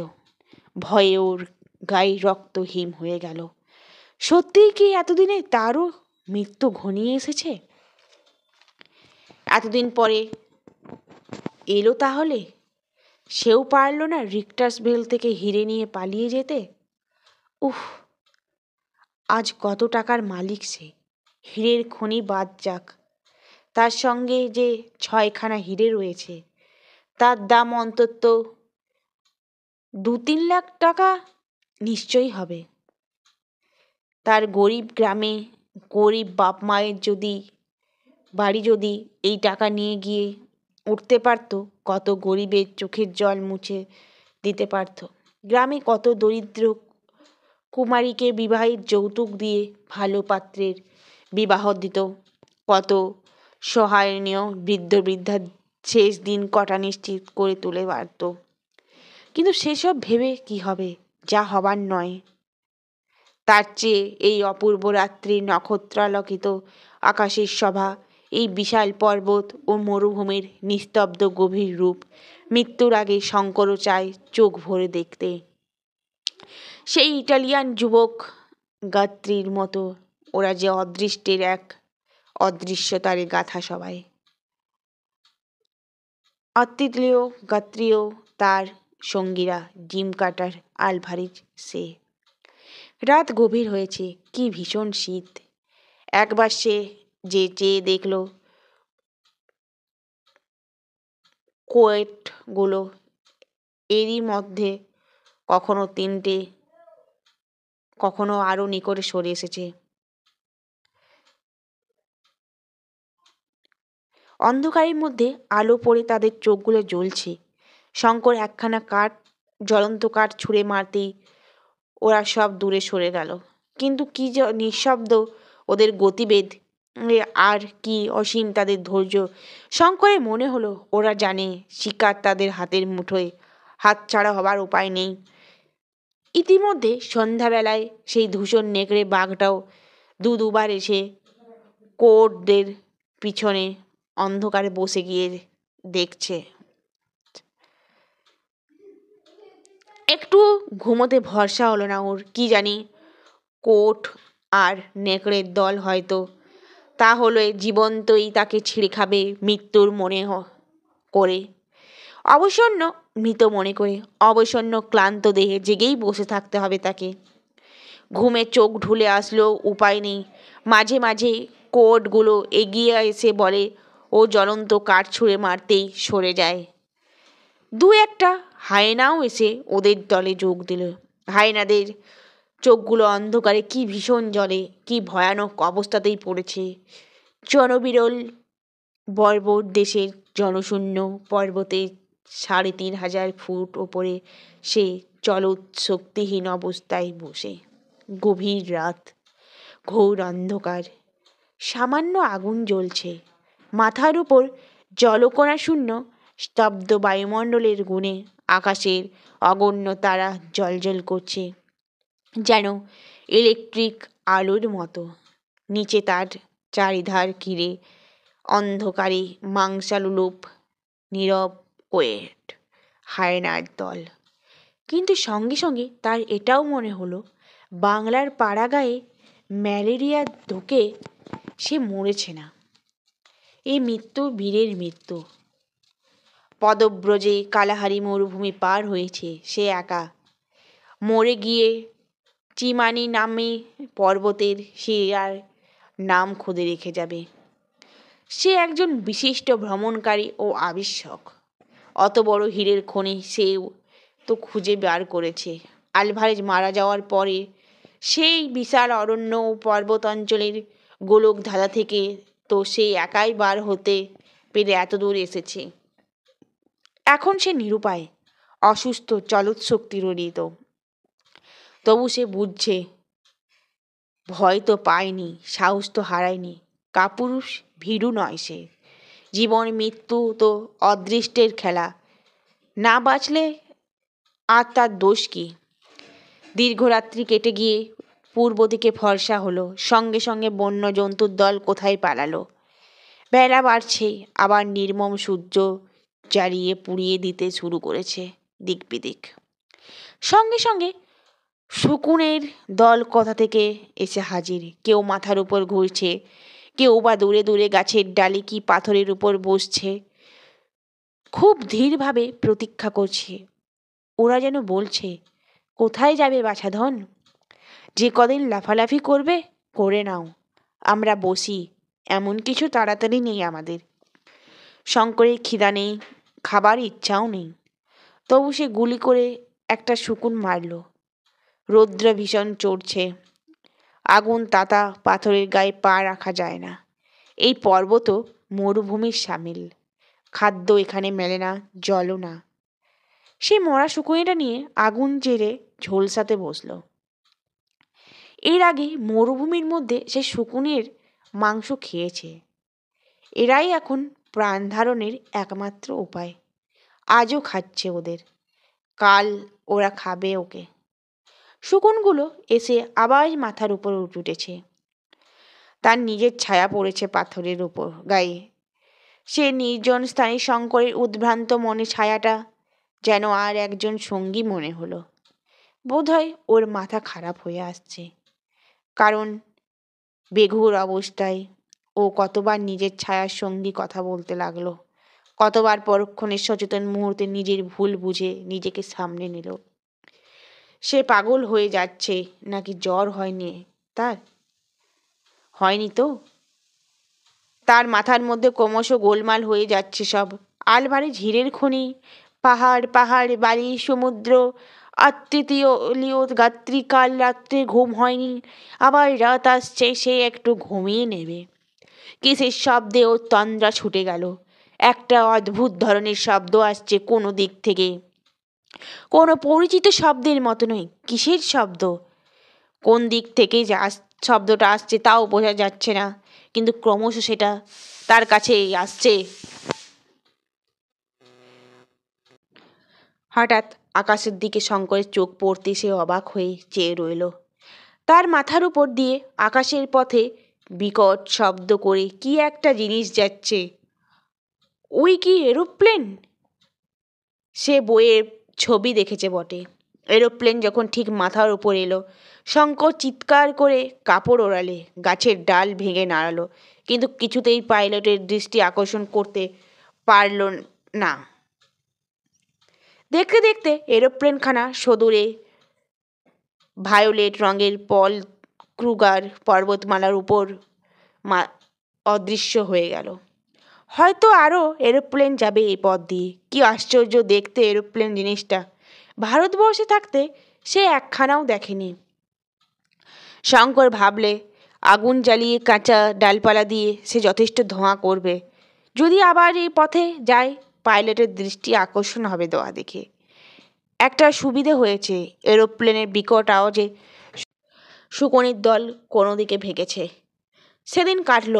ভয়ে ওর গায়ে রক্ত হিম হয়ে গেল। সত্যিই কি এতদিনে তারও মৃত্যু ঘনিয়ে এসেছে? এতদিন পরে এলো তাহলে? সেও পারল না রিক্টাসভেল থেকে হিরে নিয়ে পালিয়ে যেতে? উফ, আজ কত টাকার মালিক সে! হীরের খনি বাদ যাক, তার সঙ্গে যে 6খানা হিরে রয়েছে, তার দাম অন্তত 2-3 লাখ টাকা নিশ্চয়ই হবে। তার গরিব গ্রামে গরিব বাপ মায়ের বাড়ি যদি এই টাকা নিয়ে গিয়ে উঠতে পারত, কত গরিবের চোখের জল মুছে দিতে পারত। গ্রামে কত দরিদ্র কুমারীকে বিবাহের যৌতুক দিয়ে ভালো পাত্রের বিবাহ দিত, কত সহায়নীয় বৃদ্ধ বৃদ্ধার শেষ দিন কটা নিশ্চিত করে তুলে পারত। কিন্তু সেসব ভেবে কি হবে? যা হবার নয়। তার চেয়ে এই অপূর্ব রাত্রি নক্ষত্রালোকিত আকাশের শোভা, এই বিশাল পর্বত ও মরুভূমির নিস্তব্ধ গভীর রূপ মৃত্যুর আগে শঙ্করও চায় চোখ ভরে দেখতে। সেই ইটালিয়ান যুবক গাত্রীর মতো ওরা যে অদৃষ্টের এক অদৃশ্যতারে গাথা সবাই। অতৃতীয় গাত্রীয় তার সঙ্গীরা ডিম কাটার আলভারিজ সে। রাত গভীর হয়েছে, কি ভীষণ শীত। একবার সে যে চেয়ে দেখল কোয়েটগুলো এরই মধ্যে কখনো তিনটে, কখনো আরো নিকটে সরে এসেছে। অন্ধকারের মধ্যে আলো পড়ে তাদের চোখগুলো জ্বলছে। শঙ্কর একখানা জ্বলন্ত কাঠ ছুঁড়ে মারতেই ওরা সব দূরে সরে গেল। কিন্তু কি নিঃশব্দ ওদের গতিবেদ, আর কি অসীম তাদের ধৈর্য। শঙ্করের মনে হলো ওরা জানে শিকার তাদের হাতের মুঠোয়, হাতছাড়া হবার উপায় নেই। ইতিমধ্যে সন্ধ্যাবেলায় সেই ধূসর নেকড়ে বাঘটাও দুবার এসে কোটদের পিছনে অন্ধকারে বসে গিয়ে দেখছে। একটু ঘুমোতে ভরসা হলো না ওর। কি জানি কোট আর নেকড়ের দল হয়তো তাহলে জীবন্তই তাকে ছিঁড়ে খাবে মৃত্যুর মনে করে, অবসন্ন মৃত মনে করে। অবসন্ন ক্লান্ত দেহে জেগেই বসে থাকতে হবে তাকে। ঘুমে চোখ ঢুলে আসলেও উপায় নেই। মাঝে মাঝে কোটগুলো এগিয়ে এসে বলে ও জ্বলন্ত কাঠ ছুঁড়ে মারতেই সরে যায়। দু একটা হায়নাও এসে ওদের দলে যোগ দিল। হায়নাদের চোখগুলো অন্ধকারে কি ভীষণ জলে, কি ভয়ানক অবস্থাতেই পড়েছে। জনবিরল বর্বর দেশের জনশূন্য পর্বতের ৩,৫০০ ফুট ওপরে সে চলত শক্তিহীন অবস্থায় বসে। গভীর রাত, ঘোর অন্ধকার, সামান্য আগুন জ্বলছে মাথার উপর। জলকণা শূন্য স্তব্ধ বায়ুমণ্ডলের গুণে আকাশের অগণ্য তারা জ্বলজ্বল করছে যেন ইলেকট্রিক আলোর মতো। নিচে তার চারিধার ঘিরে অন্ধকারে মাংসালুলুপ নীরব কোয়েট হায়নার দল। কিন্তু সঙ্গে সঙ্গে তার এটাও মনে হলো বাংলার পাড়াগায়ে ম্যালেরিয়ার ধোকে সে মরেছে না। এই মৃত্যু বীরের মৃত্যু। পদব্রজে কালাহারি মরুভূমি পার হয়েছে সে একা। মরে গিয়ে চিমানি নামে পর্বতের শিরার নাম খুদে রেখে যাবে। সে একজন বিশিষ্ট ভ্রমণকারী ও আবিষ্যক। অত বড় হীরের খনি সেও তো খুঁজে বার করেছে। আলভারেজ মারা যাওয়ার পরে সেই বিশাল অরণ্য ও পর্বত অঞ্চলের গোলক ধাঁধা থেকে তো সে একাই বার হতে পেরে এতদূর এসেছে। এখন সে নিরুপায়, অসুস্থ, চলৎশক্তি রহিত। তবু সে বুঝছে ভয় তো পায়নি, সাহস তো হারায়নি। কাপুরুষ, ভীরু নয় সে। জীবন মৃত্যু তো অদৃষ্টের খেলা, না বাঁচলে আর তার দোষ কি। দীর্ঘরাত্রি কেটে গিয়ে পূর্ব দিকে ফর্সা হলো। সঙ্গে সঙ্গে বন্য জন্তুর দল কোথায় পালালো। বেলা বাড়ছে, আবার নির্মম সূর্য জ্বালিয়ে পুড়িয়ে দিতে শুরু করেছে দিক বিদিক। সঙ্গে সঙ্গে শকুনের দল কোথা থেকে এসে হাজির। কেউ মাথার উপর ঘুরছে, কেউ বা দূরে দূরে গাছের ডালি কি পাথরের উপর বসছে, খুব ধীরভাবে প্রতীক্ষা করছে। ওরা যেন বলছে, কোথায় যাবে বাছাধন? যে কদিন লাফালাফি করবে করে নাও, আমরা বসি, এমন কিছু তাড়াতাড়ি নেই আমাদের। শঙ্করের খিদা নেই, খাবার ইচ্ছাও নেই। তবু সে গুলি করে একটা শকুন মারল। রৌদ্র ভীষণ চড়ছে, আগুন তাতা পাথরের গায়ে পা রাখা যায় না। এই পর্বতও মরুভূমির সামিল, খাদ্য এখানে মেলে না, জলও না। সে মরা শকুনিটা নিয়ে আগুন জেলে ঝলসাতে বসল। এর আগে মরুভূমির মধ্যে সে শকুনের মাংস খেয়েছে। এরাই এখন প্রাণ ধারণের একমাত্র উপায়। আজও খাচ্ছে ওদের, কাল ওরা খাবে ওকে। শকুনগুলো এসে আবার মাথার উপর উঠেছে। তার নিজের ছায়া পড়েছে পাথরের উপর গায়ে। সে নির্জন স্থানে শঙ্করের উদ্ভ্রান্ত মনে ছায়াটা যেন আর একজন সঙ্গী মনে হলো। বোধহয় ওর মাথা খারাপ হয়ে আসছে, কারণ বেঘোর অবস্থায় ও কতবার নিজের ছায়ার সঙ্গী কথা বলতে লাগলো, কতবার পরক্ষণের সচেতন মুহূর্তে নিজের ভুল বুঝে নিজেকে সামনে নিল। সে পাগল হয়ে যাচ্ছে নাকি জ্বর হয়নি তার? হয়নি তো? তার মাথার মধ্যে ক্রমশ গোলমাল হয়ে যাচ্ছে সব। আলমারি ঝিরের খনি, পাহাড় পাহাড়, বালি, সমুদ্র, আত্মীয় গাত্রী, কাল রাত্রে ঘুম হয়নি, আবার রাত আসছে, সে একটু ঘুমিয়ে নেবে। কিসের শব্দে ওর তন্দ্রা ছুটে গেল। একটা অদ্ভুত ধরনের শব্দ আসছে কোনো দিক থেকে, কোনো পরিচিত শব্দের মতো নয়। কিসের শব্দ? কোন দিক থেকে যে শব্দটা আসছে তাও বোঝা যাচ্ছে না, কিন্তু ক্রমশ সেটা তার কাছে আসছে। হঠাৎ আকাশের দিকে শঙ্করের চোখ পড়তে সে অবাক হয়ে চেয়ে রইল। তার মাথার উপর দিয়ে আকাশের পথে বিকট শব্দ করে কি একটা জিনিস যাচ্ছে। ওই কি এরোপ্লেন? সে বইয়ের ছবি দেখেছে বটে। এরোপ্লেন যখন ঠিক মাথার উপর এলো, শঙ্কর চিৎকার করে কাপড় ওড়ালে, গাছের ডাল ভেঙে নাড়ালো, কিন্তু কিছুতেই পাইলটের দৃষ্টি আকর্ষণ করতে পারল না। দেখতে দেখতে এরোপ্লেনখানা সদূরে ভায়োলেট রঙের পল ক্রুগার পর্বতমালার উপর অদৃশ্য হয়ে গেল। হয়তো আরও এরোপ্লেন যাবে এই পথ দিয়ে। কি আশ্চর্য দেখতে এরোপ্লেন জিনিসটা! ভারতবর্ষে থাকতে সে একখানাও দেখেনি। শঙ্কর ভাবলে আগুন জ্বালিয়ে কাঁচা ডালপালা দিয়ে সে যথেষ্ট ধোঁয়া করবে। যদি আবার এই পথে যায়, পাইলটের দৃষ্টি আকর্ষণ হবে দোয়া দেখে। একটা সুবিধে হয়েছে, এরোপ্লেনের বিকট আওয়াজে শুকনির দল কোনো দিকে ভেগেছে। সেদিন কাটল।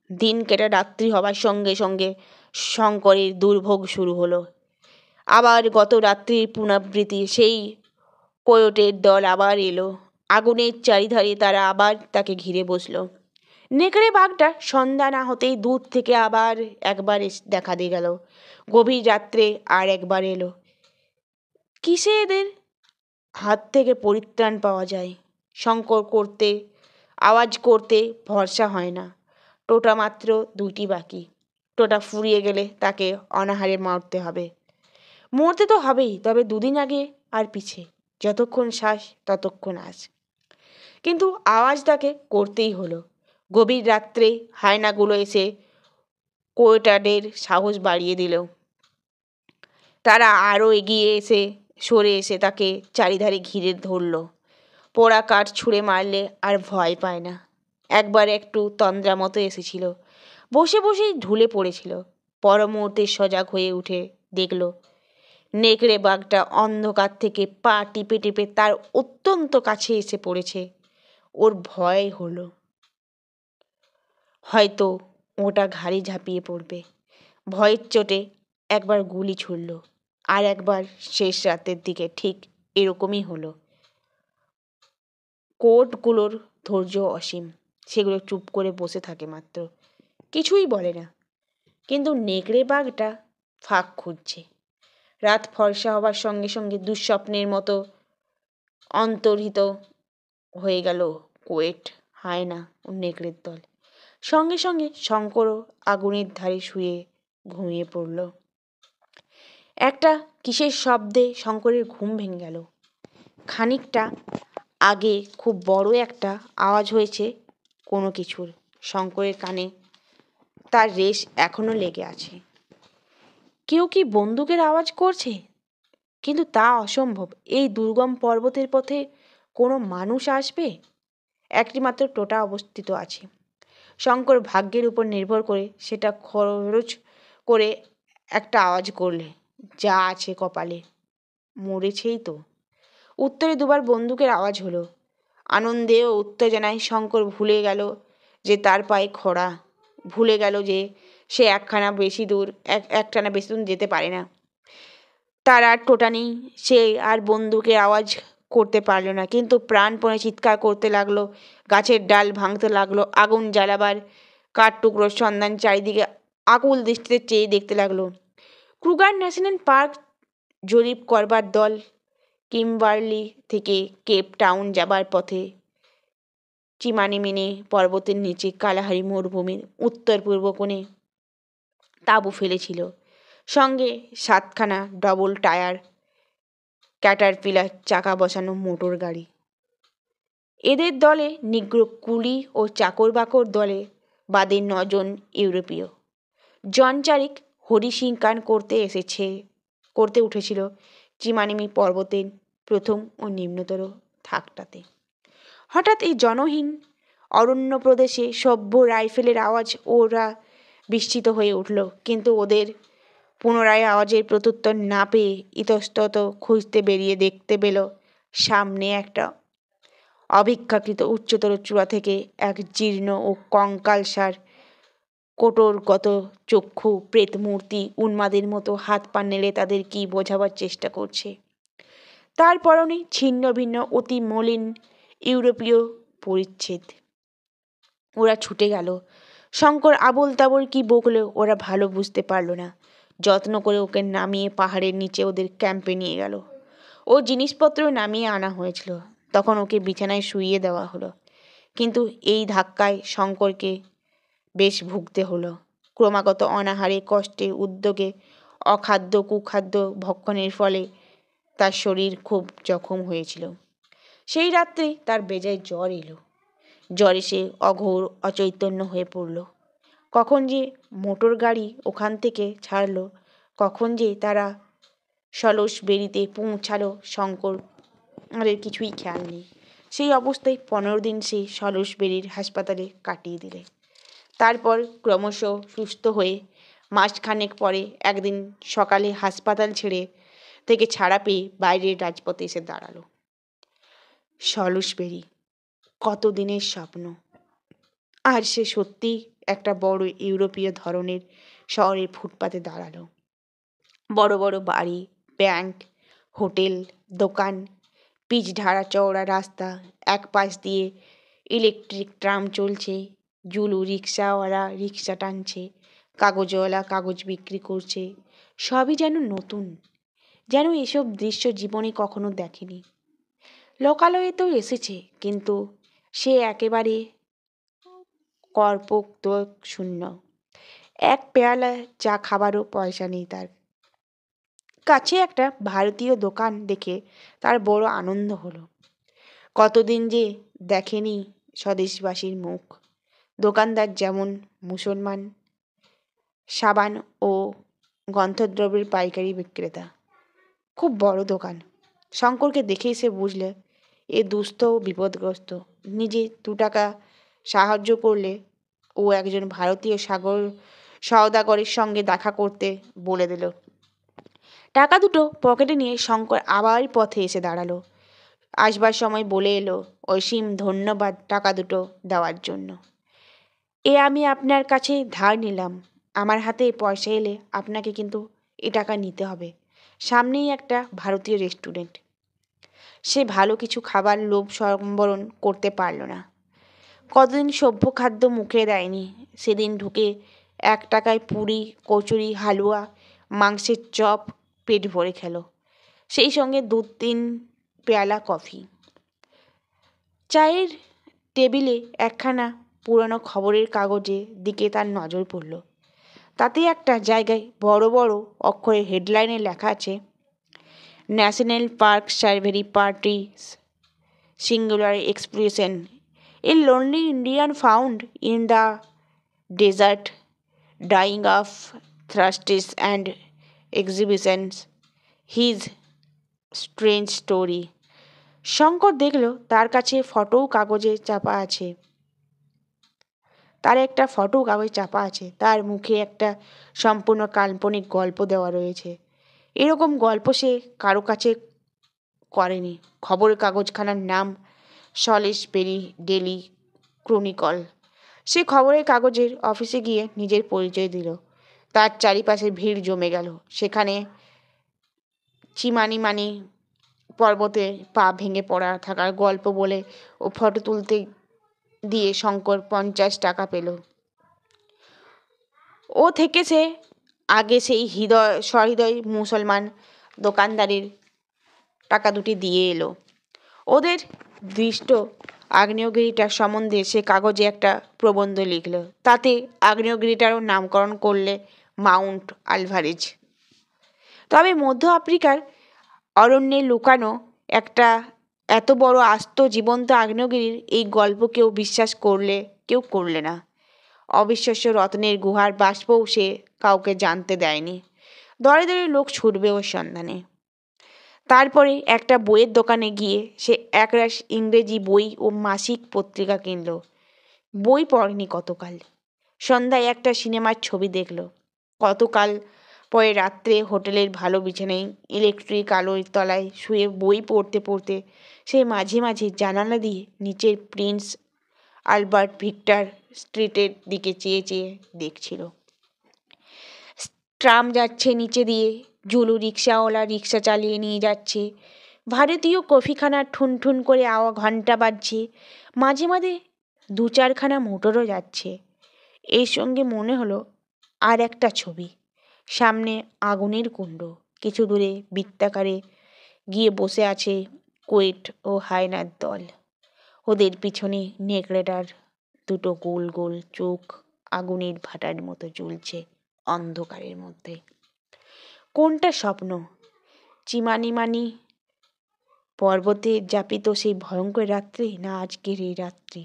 দিন কেটে রাত্রি হবার সঙ্গে সঙ্গে শঙ্করের দুর্ভোগ শুরু হলো। আবার গত রাত্রির পুনরাবৃত্তি। সেই কোয়োটের দল আবার এলো। আগুনের চারিধারে তারা আবার তাকে ঘিরে বসলো। নেকড়ে বাঘটা সন্ধ্যা না হতেই দূর থেকে আবার একবার দেখা দিয়ে গেল। গভীর রাত্রে আর একবার এলো। কিসে এদের হাত থেকে পরিত্রাণ পাওয়া যায়? শঙ্কর করতে আওয়াজ করতে ভরসা হয় না। টোটা মাত্র 2টি বাকি। টোটা ফুরিয়ে গেলে তাকে অনাহারে মরতে হবে। মরতে তো হবেই, তবে 2 দিন আগে আর পিছে, যতক্ষণ শ্বাস ততক্ষণ আস। কিন্তু আওয়াজ তাকে করতেই হলো। গভীর রাত্রে হায়নাগুলো এসে কোয়েটাদের সাহস বাড়িয়ে দিল। তারা আরও এগিয়ে এসে সরে এসে তাকে চারিধারে ঘিরে ধরল। পোড়া কাঠ ছুঁড়ে মারলে আর ভয় পায় না। একবার একটু তন্দ্রা মতো এসেছিল, বসে বসেই ঢুলে পড়েছিল। পর মুহূর্তে সজাগ হয়ে উঠে দেখল নেকড়ে বাঘটা অন্ধকার থেকে পা টিপে টিপে তার অত্যন্ত কাছে এসে পড়েছে। ওর ভয় হলো হয়তো ওটা ঘাড়ে ঝাঁপিয়ে পড়বে। ভয়ের চোটে একবার গুলি ছুড়ল, আর একবার শেষ রাতের দিকে ঠিক এরকমই হলো। কোর্টগুলোর ধৈর্য অসীম, সেগুলো চুপ করে বসে থাকে মাত্র, কিছুই বলে না। কিন্তু নেকড়ে বাঘটা ফাঁক খুঁজছে। রাত ফর্সা হবার সঙ্গে সঙ্গে দুঃস্বপ্নের মতো অন্তর্হিত হয়ে গেল কোয়েট, হায়না ও নেকড়ের দল। সঙ্গে সঙ্গে শঙ্করও আগুনের ধারে শুয়ে ঘুমিয়ে পড়ল। একটা কিসের শব্দে শঙ্করের ঘুম ভেঙে গেল। খানিকটা আগে খুব বড় একটা আওয়াজ হয়েছে কোনো কিছুর। শঙ্করের কানে তার রেশ এখনো লেগে আছে। কেউ কি বন্দুকের আওয়াজ করছে? কিন্তু তা অসম্ভব। এই দুর্গম পর্বতের পথে কোনো মানুষ আসবে? একটি মাত্র টোটা অবস্থিত আছে। শঙ্কর ভাগ্যের উপর নির্ভর করে সেটা খরচ করে একটা আওয়াজ করলে যা আছে কপালে, মরেছেই তো। উত্তরে 2বার বন্দুকের আওয়াজ হলো। আনন্দে ও উত্তেজনায় শঙ্কর ভুলে গেল যে তার পায়ে খড়া, ভুলে গেল যে সে একটানা বেশি দূর যেতে পারে না। তার আর টোটা নেই। সে আর বন্দুকের আওয়াজ করতে পারল না, কিন্তু প্রাণপণে চিৎকার করতে লাগলো, গাছের ডাল ভাঙতে লাগলো, আগুন জ্বালাবার কাঠ টুকরোর সন্ধান চারিদিকে আকুল দৃষ্টিতে চেয়ে দেখতে লাগলো। ক্রুগার ন্যাশনাল পার্ক জরিপ করবার দল কিম্বার্লি থেকে কেপ টাউন যাবার পথে চিমানিমিনি পর্বতের নিচে কালাহারি মরুভূমির উত্তর পূর্ব কোণে তাঁবু ফেলেছিল, সঙ্গে 7খানা ডবল টায়ার ক্যাটারপিলার চাকা বসানো মোটর গাড়ি। এদের দলে নিগ্রো কুলি ও চাকর বাকর দলে বাদে 9জন ইউরোপীয়। জন চারিক হরিশিংকান করতে উঠেছিল চিমানিমি পর্বতের প্রথম ও নিম্নতর থাকটাতে। হঠাৎ এই জনহীন অরণ্য প্রদেশে সভ্য রাইফেলের আওয়াজ ওরা বিস্মিত হয়ে উঠল, কিন্তু ওদের পুনরায় আওয়াজের প্রত্যুত্তর না পেয়ে ইতস্তত খুঁজতে বেরিয়ে দেখতে পেল সামনে একটা অপেক্ষাকৃত উচ্চতর চূড়া থেকে এক জীর্ণ ও কঙ্কালসার কোটরগত চক্ষু প্রেতমূর্তি উন্মাদের মতো হাত পা নেড়ে তাদের কি বোঝাবার চেষ্টা করছে। তার পরনে ছিন্ন ভিন্ন অতি মলিন ইউরোপীয় পরিচ্ছেদ। ওরা ছুটে গেল। শঙ্কর আবোল তাবোল কি বকলো ওরা ভালো বুঝতে পারল না। যত্ন করে ওকে নামিয়ে পাহাড়ের নিচে ওদের ক্যাম্পে নিয়ে গেল। ও জিনিসপত্র নামিয়ে আনা হয়েছিল, তখন ওকে বিছানায় শুইয়ে দেওয়া হলো। কিন্তু এই ধাক্কায় শঙ্করকে বেশ ভুগতে হলো। ক্রমাগত অনাহারে কষ্টে উদ্যোগে অখাদ্য কুখাদ্য ভক্ষণের ফলে তার শরীর খুব জখম হয়েছিল। সেই রাত্রে তার বেজায় জ্বর এলো। জ্বরে সে অঘোর অচৈতন্য হয়ে পড়ল। কখন যে মোটর গাড়ি ওখান থেকে ছাড়লো, কখন যে তারা সলসবেরিতে পৌঁছালো, শঙ্কর কিছুই খেয়াল নেই। সেই অবস্থায় 15 দিন সে সলসবেরির হাসপাতালে কাটিয়ে দিলে। তারপর ক্রমশ সুস্থ হয়ে মাসখানেক পরে একদিন সকালে হাসপাতাল থেকে ছাড়া পেয়ে বাইরের রাজপথে এসে দাঁড়ালো। সলসবেরি কতদিনের স্বপ্ন, আর সে সত্যি একটা বড় ইউরোপীয় ধরনের শহরের ফুটপাতে দাঁড়ালো। বড় বড় বাড়ি, ব্যাংক, হোটেল, দোকান, পিচ ঢাড়া চওড়া রাস্তা, এক পাশ দিয়ে ইলেকট্রিক ট্রাম চলছে, জুলু রিক্সাওয়ালা রিক্সা টানছে, কাগজওয়ালা কাগজ বিক্রি করছে। সবই যেন নতুন, যেন এসব দৃশ্য জীবনে কখনো দেখেনি। লোকালয়ে তো এসেছে, কিন্তু সে একেবারে কর্পোক্ত শূন্য। এক পেয়ালা চা খাবারও পয়সা নেই তার কাছে। একটা ভারতীয় দোকান দেখে তার বড় আনন্দ হলো। কতদিন যে দেখেনি স্বদেশবাসীর মুখ। দোকানদার যেমন মুসলমান, সাবান ও গন্ধদ্রব্যের পাইকারি বিক্রেতা। খুব বড় দোকান। শঙ্করকে দেখেই সে বুঝলে এ দুস্থ ও বিপদগ্রস্ত। নিজে 2 টাকা সাহায্য করলে ও একজন ভারতীয় সওদাগরের সঙ্গে দেখা করতে বলে দিল। টাকা দুটো পকেটে নিয়ে শঙ্কর আবার পথে এসে দাঁড়ালো। আসবার সময় বলে এলো, অসীম ধন্যবাদ টাকা দুটো দেওয়ার জন্য। এ আমি আপনার কাছে ধার নিলাম। আমার হাতে পয়সা এলে আপনাকে কিন্তু এ টাকা নিতে হবে। সামনেই একটা ভারতীয় রেস্টুরেন্ট। সে ভালো কিছু খাবার লোভ সম্বরণ করতে পারল না। কতদিন সভ্য খাদ্য মুখে দেয়নি। সেদিন ঢুকে 1 টাকায় পুরি, কচুরি, হালুয়া, মাংসের চপ পেট ভরে খেলো। সেই সঙ্গে 2-3 পেয়ালা কফি। চায়ের টেবিলে একখানা পুরনো খবরের কাগজের দিকে তার নজর পড়ল। তাতে একটা জায়গায় বড় বড় অক্ষরে হেডলাইনে লেখা আছে, ন্যাশনাল পার্ক সার্ভেরি parties singular expression, a lonely Indian found in the desert dying of thirst and exhibitions his strange story. Shankar দেখল তার কাছে ফটোও কাগজে চাপা আছে। তার মুখে একটা সম্পূর্ণ কাল্পনিক গল্প দেওয়া রয়েছে। এরকম গল্প সে কারো কাছে করেনি। খবরের কাগজখানার নাম সলিসবেরি ডেলি ক্রনিকল। সে খবরের কাগজের অফিসে গিয়ে নিজের পরিচয় দিল। তার চারিপাশে ভিড় জমে গেল। সেখানে চিমানিমানি পর্বতে পা ভেঙে পড়া থাকার গল্প বলে ও ফটো তুলতে দিয়ে শঙ্কর 50 টাকা পেল। ও থেকেছে আগে সেই সহৃদয় মুসলমান দোকানদারের টাকা দুটি দিয়ে এলো। ওদের দৃষ্ট আগ্নেয়গিরিটার সম্বন্ধে সে কাগজে একটা প্রবন্ধ লিখল। তাতে আগ্নেয়গিরিটারও নামকরণ করলে মাউন্ট আলভারেজ। তবে মধ্য আফ্রিকার অরণ্যে লুকানো একটা এত বড় আস্ত জীবন্ত আগ্নেয়গিরির এই গল্প কেউ বিশ্বাস করলে না। অবিশ্বাস্য রত্নের গুহার বাষ্পও সে কাউকে জানতে দেয়নি। দরে দরে লোক ছুটবে ওর সন্ধানে। তারপরে একটা বইয়ের দোকানে গিয়ে সে একরাশ ইংরেজি বই ও মাসিক পত্রিকা কিনল। বই পড়েনি কতকাল। সন্ধ্যায় একটা সিনেমার ছবি দেখল। কতকাল পরে রাত্রে হোটেলের ভালো বিছানায় ইলেকট্রিক আলোর তলায় শুয়ে বই পড়তে পড়তে সে মাঝে মাঝে জানালা দিয়ে নিচের প্রিন্স আলবার্ট ভিক্টর স্ট্রিটের দিকে চেয়ে চেয়ে দেখছিল। ট্রাম যাচ্ছে নিচে দিয়ে, জুলু রিক্সাওয়ালা রিক্সা চালিয়ে নিয়ে যাচ্ছে, ভারতীয় কফিখানা ঠুন ঠুন করে ঘন্টা বাজছে, মাঝে মাঝে 2-4খানা মোটরও যাচ্ছে। এর সঙ্গে মনে হলো আর একটা ছবি, সামনে আগুনের কুণ্ড, কিছু দূরে বৃত্তাকারে গিয়ে বসে আছে কোয়েট ও হায়নার দল। ওদের পিছনে নেকড়েটার দুটো গোল গোল চোখ আগুনের ভাটার মতো জ্বলছে অন্ধকারের মধ্যে। কোনটা স্বপ্ন? চিমানিমানি পর্বতে যাপিত সেই ভয়ঙ্কর রাত্রি, না আজকের এই রাত্রি?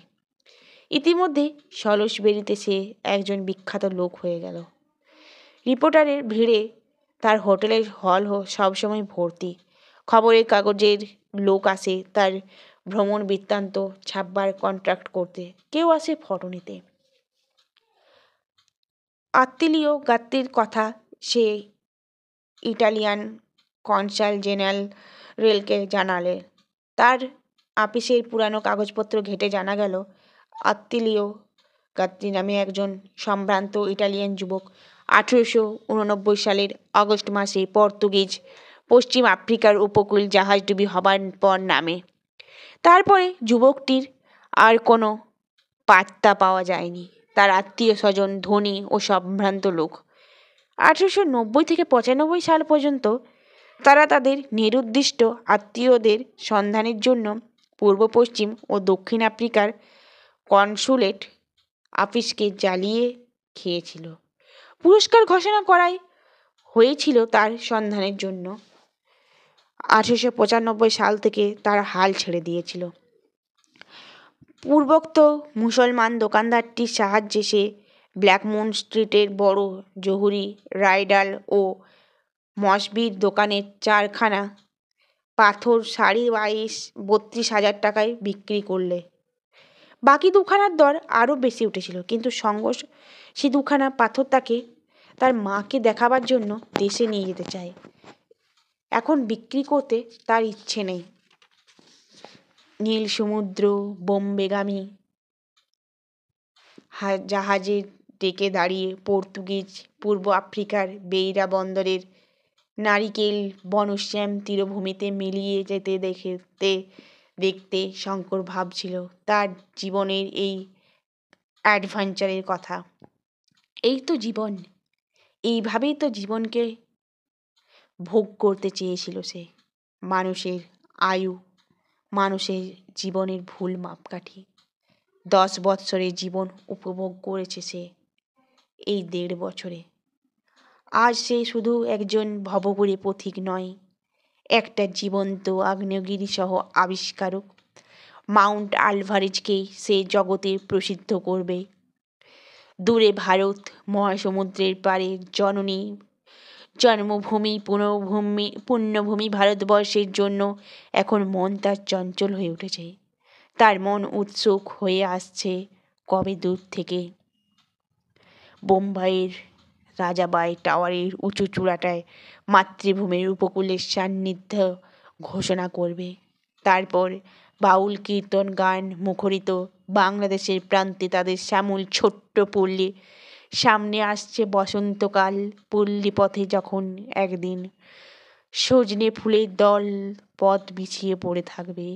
ইতিমধ্যে সলসবেরিতে সে একজন বিখ্যাত লোক হয়ে গেল। রিপোর্টারের ভিড়ে তার হোটেলের হল সবসময় ভর্তি। খবরের কাগজের লোক আসে তার ভ্রমণ বৃত্তান্ত ছাপবার কন্ট্রাক্ট করতে, কেউ আসে ফটো নিতে। আত্মীয় গাত্রীর কথা সে ইটালিয়ান কনসাল জেনারেলকে জানালে। তার আপিসের পুরানো কাগজপত্র ঘেঁটে জানা গেল আত্মীয় গাত্রী নামে একজন সম্ভ্রান্ত ইটালিয়ান যুবক 1889 সালের আগস্ট মাসে পর্তুগিজ পশ্চিম আফ্রিকার উপকূল জাহাজডুবি হবার পর নামে। তারপরে যুবকটির আর কোনো পাত্তা পাওয়া যায়নি। তার আত্মীয় স্বজন ধনী ও সম্ভ্রান্ত লোক। 1890 থেকে 95 সাল পর্যন্ত তারা তাদের নিরুদ্দিষ্ট আত্মীয়দের সন্ধানের জন্য পূর্ব পশ্চিম ও দক্ষিণ আফ্রিকার কনসুলেট আফিসকে জ্বালিয়ে খেয়েছিল। পুরস্কার ঘোষণা করাই হয়েছিল তার সন্ধানের জন্য। 1895 সাল থেকে তারা হাল ছেড়ে দিয়েছিল। পূর্বোক্ত মুসলমান দোকানদারটির সাহায্যে সে ব্ল্যাকমুন স্ট্রিটের বড় জহুরি রাইডাল ও মসবির দোকানের 4খানা পাথর 32,হাজার টাকায় বিক্রি করলে। বাকি 2খানার দর আরও বেশি উঠেছিল, কিন্তু সে 2খানা পাথর তাকে তার মাকে দেখাবার জন্য দেশে নিয়ে যেতে চায়। এখন বিক্রি করতে তার ইচ্ছে নেই। নীল সমুদ্র বোম্বেগামী জাহাজের ডেকে দাঁড়িয়ে পর্তুগিজ পূর্ব আফ্রিকার বেইরা বন্দরের নারিকেল বনশ্যাম তীরভূমিতে মিলিয়ে যেতে দেখতে শঙ্কর ভাবছিল তার জীবনের এই অ্যাডভেঞ্চারের কথা। এই তো জীবন, এইভাবেই তো জীবনকে ভোগ করতে চেয়েছিল সে। মানুষের আয়ু, মানুষের জীবনের ভুল মাপকাঠি। 10 বৎসরের জীবন উপভোগ করেছে সে এই 1.5 বছরে। আজ সে শুধু একজন ভবঘুরে পথিক নয়, একটা জীবন্ত আগ্নেয়গিরি সহ আবিষ্কারক। মাউন্ট আলভারেজকেই সে জগতে প্রসিদ্ধ করবে। দূরে ভারত মহাসমুদ্রের পারে জননী জন্মভূমি পুণ্যভূমি ভারতবর্ষের জন্য এখন মন তার চঞ্চল হয়ে উঠেছে। তার মন উৎসুক হয়ে আসছে কবে দূর থেকে বোম্বাইয়ের রাজাবাই টাওয়ারের উঁচু চূড়াটায় মাতৃভূমির উপকূলের সান্নিধ্য ঘোষণা করবে। তারপর বাউল কীর্তন গান মুখরিত বাংলাদেশের প্রান্তে তাদের শ্যামল ছোট্ট পল্লী। সামনে আসছে বসন্তকাল। পল্লী পথে যখন একদিন সজনে ফুলের দল পথ বিছিয়ে পড়ে থাকবে।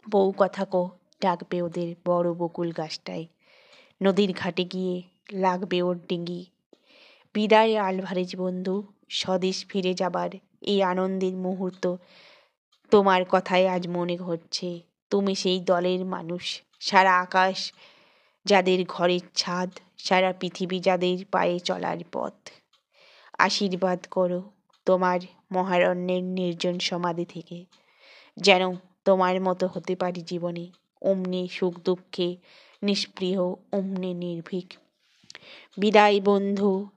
বউ কথা ডাকবে ওদের বড় বকুল গাছটায়। নদীর ঘাটে গিয়ে লাগবে ওর ডিঙি। বিদায় আলভারেজ বন্ধু, স্বদেশ ফিরে যাবার এই আনন্দের মুহূর্ত তোমার কথায় আজ মনে হচ্ছে। তুমি সেই দলের মানুষ, সারা আকাশ যাদের ঘরের ছাদ, সারা পৃথিবী যাদের পায়ে চলার পথ। আশীর্বাদ করো তোমার মহারণ্যের নির্জন সমাধি থেকে, যেন তোমার মতো হতে পারি জীবনে, অমনি সুখ দুঃখে নিষ্পৃহ, অমনি নির্ভীক। বিদায় বন্ধু,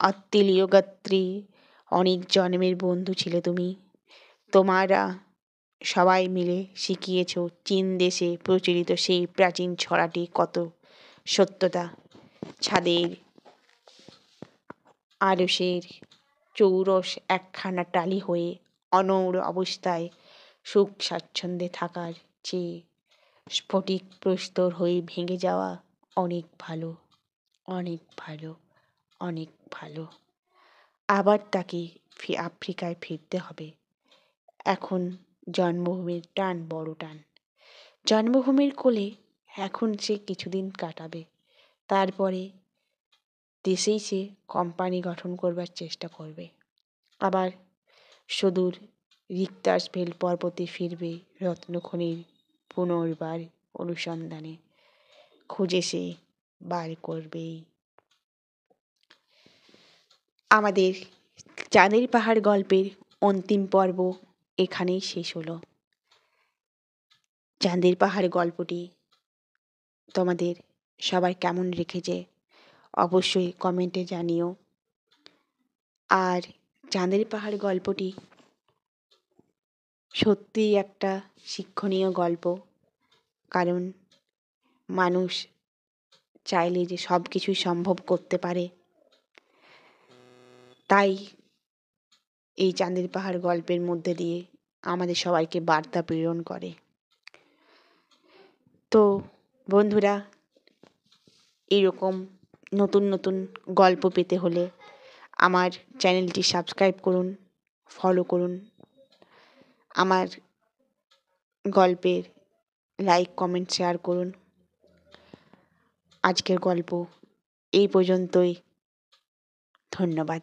অত্তেলীয় গাত্রী, অনেক জন্মের বন্ধু ছিলে তুমি। তোমারা সবাই মিলে শিখিয়েছ চীন দেশে প্রচলিত সেই প্রাচীন ছড়াটি কত সত্যতা। ছাদের আরসের চৌরস একখানা টালি হয়ে অনৌর অবস্থায় সুখ স্বাচ্ছন্দ্যে থাকার চেয়ে স্ফটিক প্রস্তর হয়ে ভেঙে যাওয়া অনেক ভালো, অনেক ভালো, অনেক ভালো। আবার তাকে আফ্রিকায় ফিরতে হবে। এখন জন্মভূমির টান, বড় টান। জন্মভূমির কোলে এখন সে কিছুদিন কাটাবে, তারপরে দেশেই সে কোম্পানি গঠন করবার চেষ্টা করবে। আবার সুদূর রিক্তাসভেল পর্বতে ফিরবে রত্নখনির পুনর্বার অনুসন্ধানে। খুঁজে সে বার করবেই। আমাদের চাঁদের পাহাড় গল্পের অন্তিম পর্ব এখানেই শেষ হলো। চাঁদের পাহাড় গল্পটি তোমাদের সবার কেমন রেখেছে অবশ্যই কমেন্টে জানিও। আর চাঁদের পাহাড় গল্পটি সত্যিই একটা শিক্ষণীয় গল্প, কারণ মানুষ চাইলে যে সব কিছুই সম্ভব করতে পারে। তাই এই চাঁদের পাহাড় গল্পের মধ্যে দিয়ে আমাদের সবাইকে বার্তা প্রেরণ করে। তো বন্ধুরা, এরকম নতুন নতুন গল্প পেতে হলে আমার চ্যানেলটি সাবস্ক্রাইব করুন, ফলো করুন। আমার গল্পের লাইক, কমেন্ট, শেয়ার করুন। আজকের গল্প এই পর্যন্তই। ধন্যবাদ।